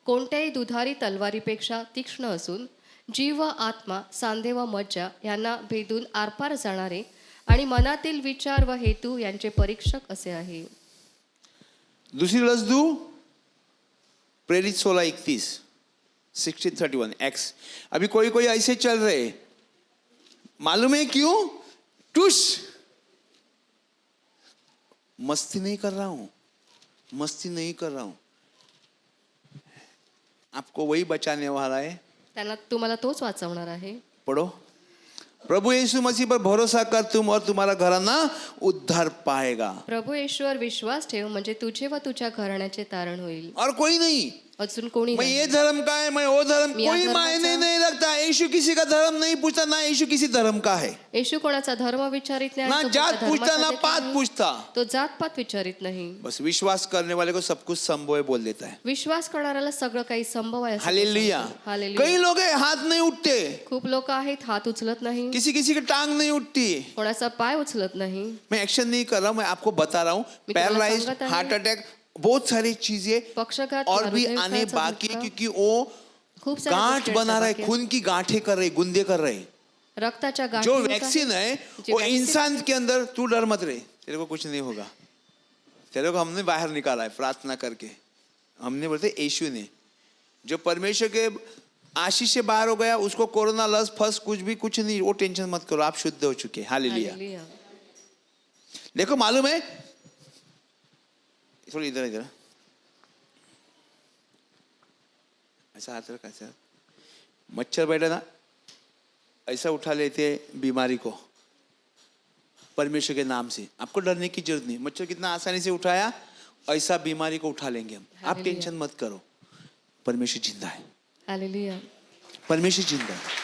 कोणत्याही दुधारी तलवारीपेक्षा तीक्ष्ण असून जीव व आत्मा सांधे व मज्जा यांना भेदून आरपार जाणारे आणि मनातील विचार व हेतू यांचे परीक्षक असे आहे. दूसरी रसदू प्रेरित 16:31 16:31 एक्स. अभी कोई कोई ऐसे चल रहे, मालूम है क्यों? टुश, मस्ती नहीं कर रहा हूं, मस्ती नहीं कर रहा हूं. आपको वही बचाने वाला है. त्यांना तुम्हाला तोच वाचवणार आहे. पढ़ो, प्रभु यीशु मसीह पर भरोसा कर तुम और तुम्हारा घराना उद्धार पाएगा. प्रभू येशूवर विश्वास ठेव म्हणजे तुझे व तुझ्या घराण्याचे तारण होईल. और कोई नहीं. अजून कोणी मैं नाही. ये धर्म का है, मैं वो धर्म, मी या कोई धर्माचा- मायने नहीं रखता. यीशु किसी का धर्म नहीं पूछता, ना यीशु किसी धर्म का है. येशू कोणाचा धर्म विचारित नाही ना आणि तो जात कोणत्या पूछता, धर्माचा ना देखील पात नाही. पूछता. तो जातपात विचारित नाही. बस विश्वास करने वाले को सब कुछ संभव है बोल देता है. विश्वास करणाऱ्याला सगळं काही संभव आहे असं तो हालेलुया. सांगतो. हालेलुया. कई लोग हैं हाथ नहीं उठते, खूप लोक आहेत हात उचलत नाही, किसी किसी की टांग नहीं उठती. कोणाचा पाय उचलत नाही. मैं एक्शन नहीं कर रहा हूं, मैं आपको बता रहा हूं. मी तुम्हाला पैरालाइज, सांगत आहे. हार्ट अटैक, बहुत सारी चीजें पक्षघात और भी हृदयविकाराचा आने बाकी है, धक्का, क्योंकि वो खूप साऱ्या गांठ गोष्टी बना आहेत रहे, बाकी. खून की गांठें कर रहे, गुंदे कर रहे. रक्ताच्या गाठी जो होत वैक्सीन आहेत. है जी वो वैक्सीन- इंसान के अंदर, तू डर मत रहे, तेरे को कुछ नहीं होगा. तेरे को हमने बाहर निकाला है प्रार्थना करके. हमने बोलते यीशु ने, जो परमेश्वर के आशीष से बाहर हो गया, उसको कोरोना लस फस कुछ नहीं, वो टेंशन मत करो, आप शुद्ध हो चुके. हालेलुया. हालेलुया. देखो मालूम है, थोड़ी इधर इधर, ऐसा हाथ रखा, ऐसा. मच्छर बैठा ना, ऐसा उठा लेते हैं बीमारी को परमेश्वर के नाम से. आपको डरने की जरूरत नहीं. मच्छर कितना आसानी से उठाया, ऐसा बीमारी को उठा लेंगे हम. आप हालेलुया. टेंशन मत करो, परमेश्वर जिंदा है. हालेलुया. परमेश्वर जिंदा है.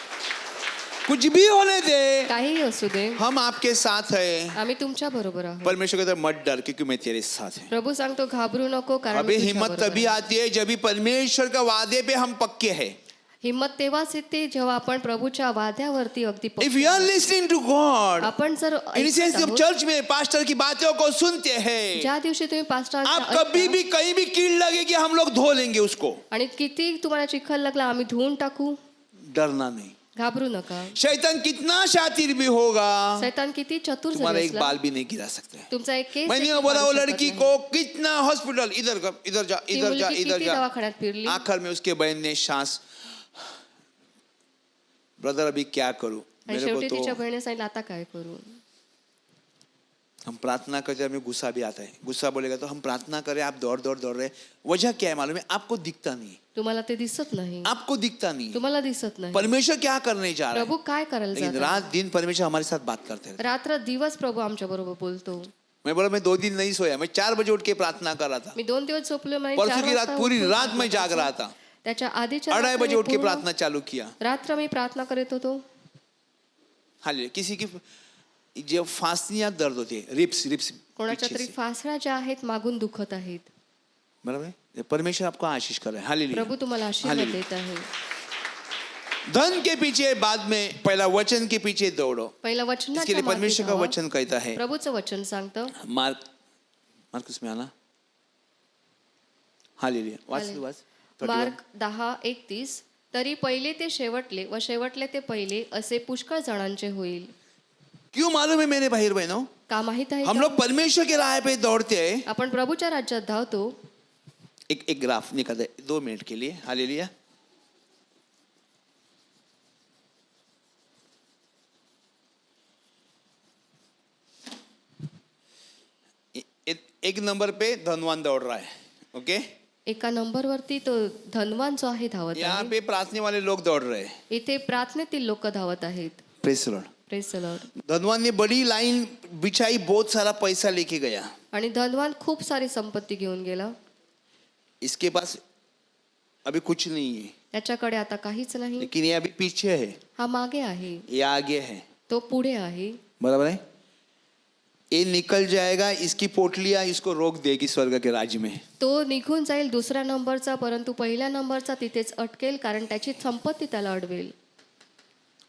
कुछ भी होने दे, काहीही असू दे, हम आपके साथ है. आम्ही तुमच्या बरोबर आहोत. परमेश्वर कहता है मत डर, क्योंकि मैं तेरे साथ है. प्रभू सांगतो घाबरू नको कारण अभी मी तुझ्या हिम्मत बरोबर तभी आहे. आती है जब भी परमेश्वर का वादे पे हम पक्के हैं. हिम्मत तेव्हाच येते जेव्हा आपण प्रभूच्या वाद्यावरती अगदी इफ पक्के यू आर आहोत. लिसनिंग टू गॉड, आपण जर इन ऐकत सेंस आहोत, चर्च में पास्टर की बातों को सुनते हैं, ज्या दिवशी तुम्ही पास्टरांच्या आप कभी ऐकता भी कहीं भी कीड़ लगेगी, हम लोग धो लेंगे उसको. आणि किती तुम्हाला चिखल लागला आम्ही धुवून टाकू. डरना नहीं. घाबरू नका. शैतान कितना शातिर भी होगा, शैतान किती चतुर तुम्हारा जरी एक असला, बाल भी नहीं गिरा सकता है. तुमचा एक केस मैंने देखील बोला वो काढू शकत लड़की नाही. को कितना हॉस्पिटल, इधर जा, इधर जा, ती इधर जा, मुलगी इधर किती जा. दवाखान्यात फिरली. आखिर में उसके बहन ने सांस, ब्रदर अभी क्या करूं, आणि मेरे शेवटी को तिच्या तो बहिणी सांगितलं आता काय करू. हम प्रार्थना करते हमें गुस्सा भी आता है. गुस्सा बोलेगा तो हम प्रार्थना करें, आप दौड़ दौड़ दौड़ रहे. वजह क्या है मालूम है? आपको दिखता नहीं. तुम्हाला ते दिसत नाही. आपको दिखता नहीं. तुम्हाला दिसत नाही. परमेश्वर क्या करने जा रहा प्रभू है, काय करायला लेकिन जातात. रात दिन परमेश्वर हमारे साथ बात करते रहते. रात्र दिवस प्रभू आमच्या बरोबर बोलतो. मैं बोला मैं 2 दिन नहीं सोया, मैं 4 बजे उठ के प्रार्थना कर रहा था. मी 2 दिवस झोपलो नाही. परसों 4 की रात वाजता पूरी उठून रात मैं जाग रहा था. त्याच्या आधीच्या 2:30 रात्री बजे उठ के पूर्ण प्रार्थना चालू किया. रात्र मी प्रार्थना करत होतो. हालेलुया. किसी की जे फांसनियां दर्द होते, रिप्स रिप्स कोणाच्या पीछे तरी से. फासळ्या ज्या आहेत मागून दुखत आहेत. बराबर है. परमेश्वर आपको आशीष कर रहा है. हालेलुया. प्रभू तुम्हाला आशीर्वाद हालेलुया. देत आहे. धन के पीछे बाद में, पहला वचन के पीछे दौड़ो. पहिला इसके वचनाच्या लिए मागे परमेश्वर का धावा. वचन कहता है, प्रभूचं वचन सांगतं. मार्कुस में आना. हालेलुया. वाच तू, वाच. 31. मार्क 10:31 तरी पहिले ते शेवटले व शेवटले ते पहिले असे पुष्कळ जणांचे होईल. क्यों मालूम है मेरे भाई और बहनों, का माहित आहे हम का? लोग परमेश्वर के राह पे दौड़ते हैं. आपण प्रभूच्या राज्यात धावतो. एक ग्राफ निकालते हैं 2 मिनट के लिए. हालेलुया. एक नंबर पे धनवान दौड़ रहा है. ओके. एका नंबरवरती तो धनवान जो आहे धावत यहाँ आहे. पे प्रार्थने वाले लोग दौड़ रहे हैं. इथे प्रार्थनेतील लोक धावत आहेत. Praise the Lord. Praise the Lord. धनवान ने बड़ी लाइन बिछाई, बहुत सारा पैसा लेके गया. आणि धनवान खूप सारी संपत्ती घेऊन गेला. इसके पास अभी कुछ नहीं है, त्याच्याकडे आता काहीच नाही. लेकिन ये अभी पीछे है, हा मागे आहे. ये आगे है. तो पुढे आहे. बराबर है. ये निकल जाएगा, इसकी पोटलियां इसको रोक देगी स्वर्ग के राज्य में. तो निघून जाईल दुसऱ्या नंबरचा, परंतु पहिल्या नंबरचा तिथेच अटकेल कारण त्याची संपत्ती त्याला अडवेल.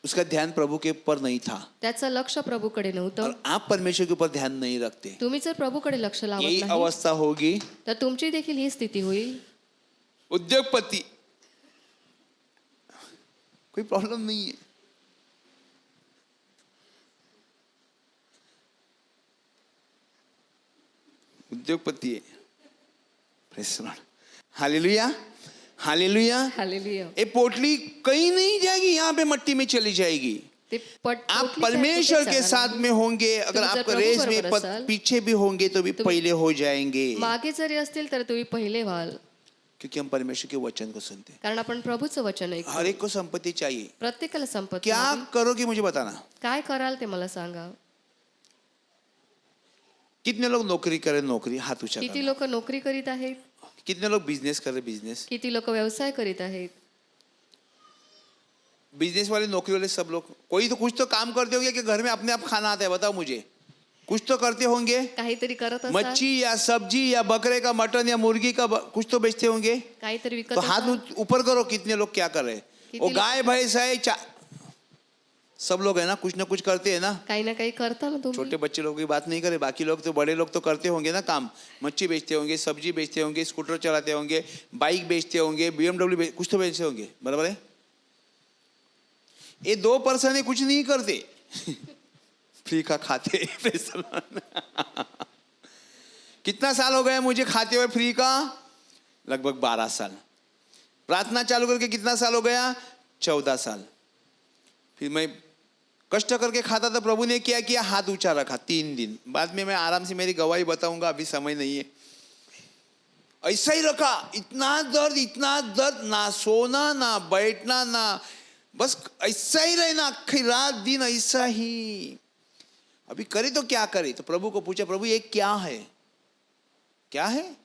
उसका ध्यान प्रभु के ऊपर नहीं था त्याचं लक्ष प्रभूकडे नव्हतं. और आप परमेश्वर के ऊपर ध्यान नहीं रखते, तुम्ही जर प्रभूकडे लक्ष लावत यही नाही अवस्था होगी. तर तुमची देखील ही स्थिती होईल. उद्योगपति, कोई प्रॉब्लम नहीं है. उद्योगपति है. Praise the lord. Hallelujah, hallelujah. Hallelujah. ये पोटली कहीं नहीं जाएगी, यहाँ पे मट्टी में चली जाएगी. ते आप परमेश्वर के साथ में होंगे, अगर तुम्ही जर आप प्रभू रेस बरोबर में असाल, पीछे भी होंगे तो भी पहले हो जाएंगे, मागे जरी असतील तर तुम्ही पहिले व्हाल. क्योंकि हम परमेश्वर के वचन को सुनते हैं. कारण आपण प्रभूचं वचन ऐकतो. हर एक को संपत्ति चाहिए. प्रत्येकाला संपत्ती क्या हवी. करोगे मुझे बताना. काय कराल ते मला सांगा. कितने लोग नौकरी करें, नौकरी, हाथ ऊंचा किती करो. लोक नोकरी करीत आहेत. कितने लोग बिजनेस करें, बिजनेस. किती लोक व्यवसाय करीत आहेत. बिजनेस वाले, नौकरी वाले, सब लोग कोई तो कुछ तो काम करते होंगे कि घर में अपने आप खाना आता है. बताओ मुझे, कुछ तो करते होंगे. काहीतरी करत असाल, मच्छी या सब्जी या बकरे का मटन या मुर्गी का कुछ तो बेचते होंगे. काहीतरी विकत तो हाथ असाल. ऊपर करो. कितने लोग क्या कर रहे हैं. कितने वो लोग- गाय भैंस है, सब लोग है ना कुछ करते हैं ना. काही ना काही करता ना तुम्ही. छोटे बच्चे लोग की बात नहीं करे, बाकी लोग तो, बड़े लोग तो करते होंगे ना काम. मच्छी बेचते होंगे, सब्जी बेचते होंगे, स्कूटर चलाते होंगे, बाइक बेचते होंगे, BMW कुछ तो बेचते होंगे. बराबर है. ये 2% है, कुछ नहीं करते. फ्री का खाते. कितना साल हो गया मुझे खाते हुए फ्री का. लगभग 12 साल. प्रार्थना चालू करके कितना साल हो गया. 14 साल. फिर मैं कष्ट करके खाता था. प्रभु ने क्या किया, हाथ ऊंचा रखा 3 दिन. बाद में मैं आराम से मेरी गवाही बताऊंगा, अभी समय नहीं है. ऐसा ही रखा. इतना दर्द, ना सोना ना बैठना, ना बस ऐसा ही रहना, आखिरी रात दिन ऐसा ही. अभी करे तो क्या करे. तो प्रभु को पूछा, प्रभु ये क्या है, क्या है.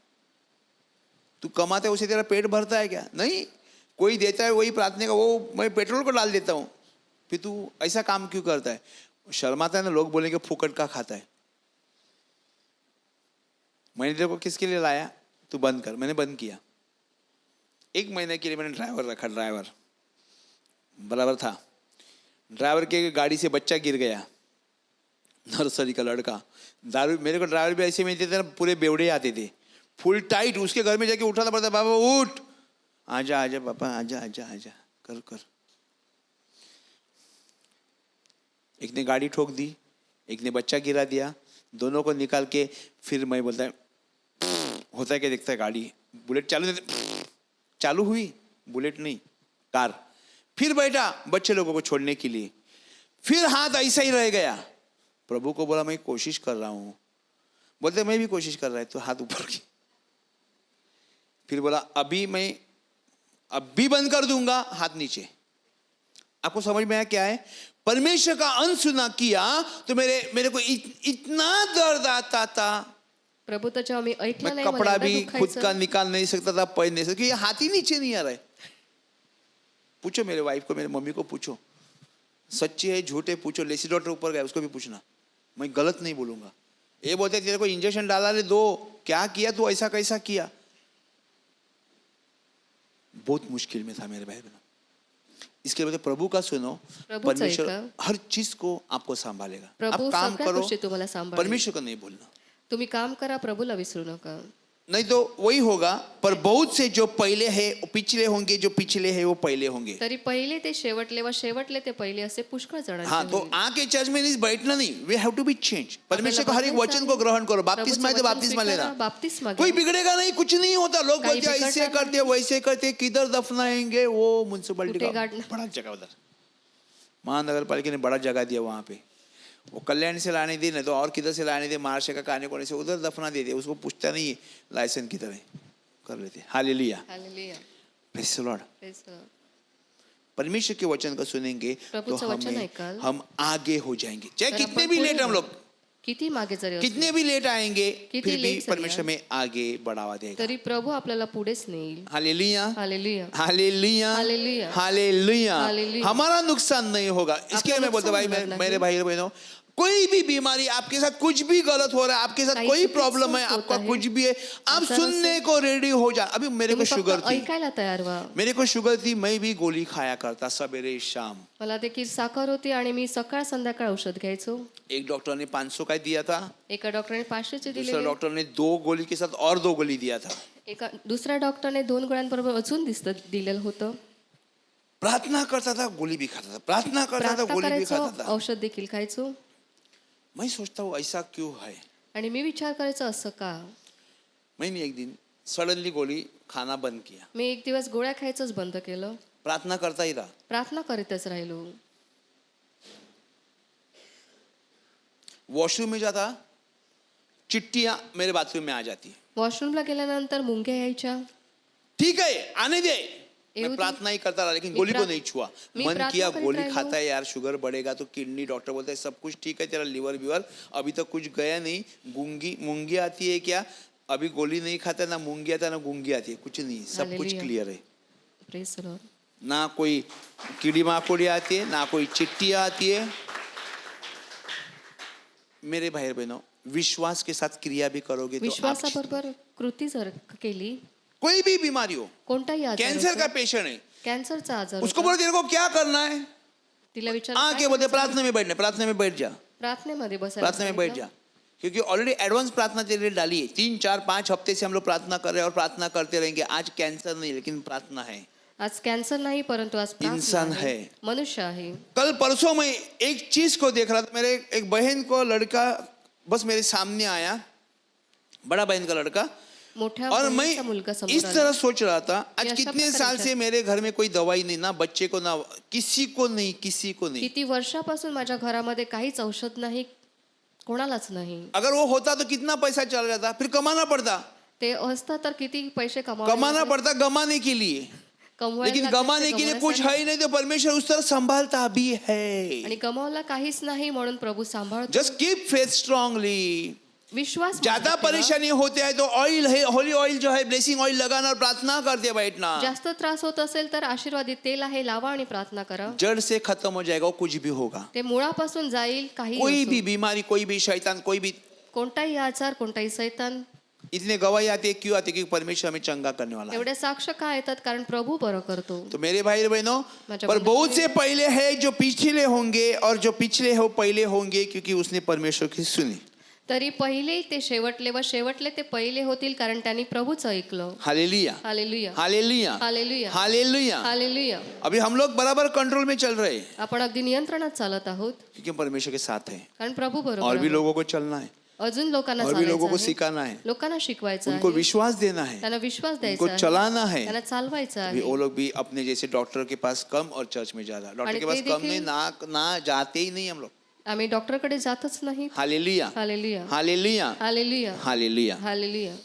तू कमाता है उसे तेरा पेट भरता है क्या. नहीं, कोई देता है वही प्रार्थना का, वो मैं पेट्रोल को डाल देता हूँ. फिर तू ऐसा काम क्यों करता है. शर्माता है ना. लोग बोलेंगे फुकट का खाता है. मैंने तेरे को किसके लिए लाया, तू बंद कर. मैंने बंद किया. 1 महीने के लिए मैंने ड्राइवर रखा. ड्राइवर बराबर था. ड्राइवर के गाड़ी से बच्चा गिर गया, नर्सरी का लड़का. दारू, मेरे को ड्राइवर भी ऐसे मिलते थे ना, पूरे बेवड़े आते थे, फुल टाइट. उसके घर में जाके उठाना पड़ता. बाबा उठ, आजा आजा पापा, आजा आजा आजा, कर कर. एक ने गाड़ी ठोक दी, एक ने बच्चा गिरा दिया. दोनों को निकाल के फिर मैं बोलता है, होता है क्या, देखता है गाड़ी, बुलेट चालू हुई, बुलेट नहीं, कार. फिर बैठा बच्चे लोगों को छोड़ने के लिए. फिर हाथ ऐसा ही रह गया. प्रभु को बोला, मैं कोशिश कर रहा हूं. बोलते मैं भी कोशिश कर रहा है. तो हाथ ऊपर की. फिर बोला, अभी बंद कर दूंगा, हाथ नीचे. आपको समझ में आया क्या है. परमेश्वर का अनसुना किया तो मेरे को इतना दर्द आता था. प्रभु तर जेव्हा मी ऐकलं मैं नाही, मला कपड़ा एवढं भी खुद दुखायचं. का निकाल नहीं सकता था, पहन नहीं सकता. ये हाथ ही नीचे नहीं आ रहा है. पूछो मेरे वाइफ को, मेरे मम्मी को पूछो, सच्ची है झूठे पूछो. लेसी डॉक्टर ऊपर गया, उसको भी पूछना. मैं गलत नहीं बोलूंगा. ये बोलते तेरे को इंजेक्शन डाला ले दो, क्या किया तू, ऐसा कैसा किया. बहुत मुश्किल में था मेरे भाई बहनों. इसके लिए प्रभु का सुनो. प्रभुचं परमेश्वर ऐका. हर चीज को आपको संभालेगा. प्रभु आप काम सगळ्या करो, गोष्टी तुम्हाला सांभाळेल. परमेश्वर को नहीं भूलना. तुम्ही काम करा, प्रभूला विसरू नका. नहीं तो वही होगा. पर बहुत से जो पहले है वो पिछले होंगे, जो पिछले है वो पहले होंगे. तरी पहिले ते शेवटले व शेवटले ते पहिले असे पुष्कळ जणांचे हाँ, तो होईल. आके चर्च में नहीं बैठना नहीं. We have to be change. परमेश्वर का हर एक वचन को ग्रहण करो. बाप्तिस्मा है तो बाप्तिस्मा लेना. बाप्तिस्मा कोई बिगड़ेगा नहीं, कुछ नहीं होता. लोग काही बोलते हैं, ऐसे बिगड़ना करते वैसे करते, किधर दफनाएंगे. वो म्युनिसिपलिटी कुठे का गाड़ना? बड़ा जगह, उधर महानगर पालिका ने बड़ा जगह दिया वहां पे. वो कल्याण से लाने दी, नहीं तो और किधर से लाने दे, महाराष्ट्र का काने कोने से, उधर दफना दे दे. उसको पूछता नहीं, लाइसेंस की तरह कर लेते. Hallelujah, hallelujah. Praise the Lord. Praise the Lord. परमेश्वर के वचन को सुनेंगे तो प्रभुचं वचन ऐकाल. हम आगे हो जाएंगे. चाहे तर कितने आपण भी पुढे लेट हम जाऊ. लोग, किती मागे जरी असलो, कितने भी लेट आएंगे, किती फिर भी लेट जरी परमेश्वर में आगे बढ़ावा देगा. तरी प्रभू आपल्याला पुढेच नेईल. Hallelujah, hallelujah. Hallelujah, hallelujah. Hallelujah. Hallelujah. हमारा नुकसान नहीं होगा. इसके लिए मैं बोलता भाई, नुकसान होणार मेरे नाही. भाई बहनों, कोई भी बीमारी, आपके साथ कुछ भी गलत हो रहा है, आपके साथ काही कोई चुकीचं प्रॉब्लेम है, होत आपका आहे. कुछ भी है, आप आजार सुनने असेल. को रेडी हो जा. अभी मेरे को तुम्ही शुगर फक्त थी, ऐकायला तयार व्हा. मेरे को शुगर थी, मैं भी गोली खाया करता सवेरे शाम. मला देखील साखर होती आणि मी सकाळ संध्याकाळ औषध घ्यायचो. एक डॉक्टर ने 500 का दिया था, एका डॉक्टरने 500चे दूसरा दिलेले, डॉक्टर ने 2 गोली के साथ और 2 गोली दिया था. एका दुसऱ्या डॉक्टरने 2 गोळ्यांबरोबर अजून दिलेलं होतं. प्रार्थना करता था, गोली भी खाता था, प्रार्थना करता था, प्रार्थना गोली भी करायचो, खाता था. औषध देखील खायचो. मैं सोचता हूँ ऐसा क्यों है. आणि मी विचार करायचो असं का. मैंने एक दिन सडनली गोली खाना बंद किया, मी एक दिवस गोळ्या खायचंच बंद केलं. प्रार्थना करता ही रहा. प्रार्थना करीतच राहिलो. वॉशरूम में जाता, चिट्टियां मेरे बाथरूम में आ जाती. वॉशरूमला गेल्यानंतर मुंग्या यायच्या. ठीक है, आने दे. येऊ मैं दे. प्रार्थना ही करता रहा, लेकिन मी गोली को प्रा- नहीं छुआ. मी मन प्रार्थना किया करीत गोली राहिलो. खाता है यार, शुगर बढ़ेगा तो किडनी, डॉक्टर बोलते हैं सब कुछ ठीक है, तेरा लिवर बिवर अभी तक कुछ गया नहीं. मूंगी आती है क्या, अभी गोली नहीं खाता, ना मूंगी आता है ना गूंगी आती है, कुछ नहीं, सब कुछ हालेलुया. क्लियर है. Press Lord. ना कोई कीड़ी माकोड़ी आती है, ना कोई चिट्टियां आती है. मेरे भाई बहनों, विश्वास के साथ क्रिया भी करोगे तो आप, विश्वासाबरोबर कृती जर केली, कोई भी बीमारी हो, कोणताही आजार कैंसर असो, का पेशेंट है, कॅन्सरचा आजार उसको होता. बोलो तेरे को क्या करना है, तिला विचार आके बोलते प्रार्थना में बैठना, प्रार्थना में बैठ जा, प्रार्थनेमध्ये बसायला प्रार्थना में बैठ जा. क्योंकि ऑलरेडी एडवांस प्रार्थना तेरे लिए डाली है. 3 4 5 हफ्ते से हम लोग प्रार्थना कर रहे हैं और प्रार्थना करते रहेंगे. आज कैंसर नहीं, लेकिन प्रार्थना है. आज कॅन्सर नाही, परंतु आज प्रार्थना इंसान आहे. है. मनुष्य आहे. कल परसों मैं एक चीज को देख रहा था. मेरे एक बहन को लड़का बस मेरे सामने आया, बड़ा बहन का लड़का, मोठ्या और मैं बहिणीचा मुलगा समोर इस आला. तरह सोच रहा था, आज ये अशा कितने प्रकारे साल विचार- से मेरे घर में कोई दवाई नहीं, ना बच्चे को, ना किसी को नहीं, किसी को नहीं. किती वर्षापासून माझ्या घरामध्ये काहीच औषध नाही, कोणालाच नाही. अगर वो होता तो कितना पैसा चल जाता, फिर कमाना पड़ता, ते असतं तर किती पैसे कमाना पड़ता गमाने के लिए. लेकिन गमाने के लिए कुछ है ही नहीं, तो परमेश्वर उस तरह संभालता भी है. आणि गमावला काहीच नाही म्हणून प्रभू सांभाळतो. Just keep faith strongly. विश्वास ज्यादा मजबूत ठेवा. परेशानी होते हैं तो ऑयल है, होली ऑयल जो है, ब्लेसिंग ऑयल लगाना और प्रार्थना करते बैठना. जास्त त्रास होत असेल तर आशीर्वादित तेल आहे, लावा आणि प्रार्थना करा. जड़ से खत्म हो जाएगा, वो कुछ भी होगा. ते मुळापासून जाईल. काही कोई असो. भी बीमारी, कोई भी शैतान, कोई भी. कोणताही आजार, कोणताही सैतान. इतने गवाही आती है, क्यों आती है? क्योंकि परमेश्वर हमें चंगा करने वाला है. एवढे साक्ष का येतात कारण प्रभू बरं करतो. तो मेरे भाई बहनों, माझ्या पर बंधुओं, बहुत से पहले है जो पिछले होंगे, और जो पिछले हो पहले होंगे, क्योंकि उसने परमेश्वर की सुनी. तरी पहिले ते शेवटले व शेवटले ते पहिले होतील कारण त्यांनी प्रभूच ऐकलं. Hallelujah, hallelujah. Hallelujah, hallelujah. Hallelujah. Hallelujah. अभी हम लोग बराबर कंट्रोल में चल रहे हैं, आपण अगदी नियंत्रणात चालत आहोत क्योंकि हम परमेश्वर के साथ हैं. कारण प्रभू और बरोबर भी आहे. लोगों को चलना है, अजून लोकांना और भी लोगों को चालायचं आहे. सिखाना है, लोकांना शिकवायचं उनको आहे. विश्वास देना है, त्यांना विश्वास उनको द्यायचा आहे. चलाना है. त्यांना चालवायचं अभी आहे. वो लोग भी अपने जैसे डॉक्टर के पास कम और चर्च में ज्यादा. डॉक्टर आणि के पास ते कम नहीं, देखील- ना जाते ही नहीं हम लोग. आम्ही डॉक्टरकडे जातच नाही. Hallelujah, hallelujah. Hallelujah, hallelujah. Hallelujah. Hallelujah.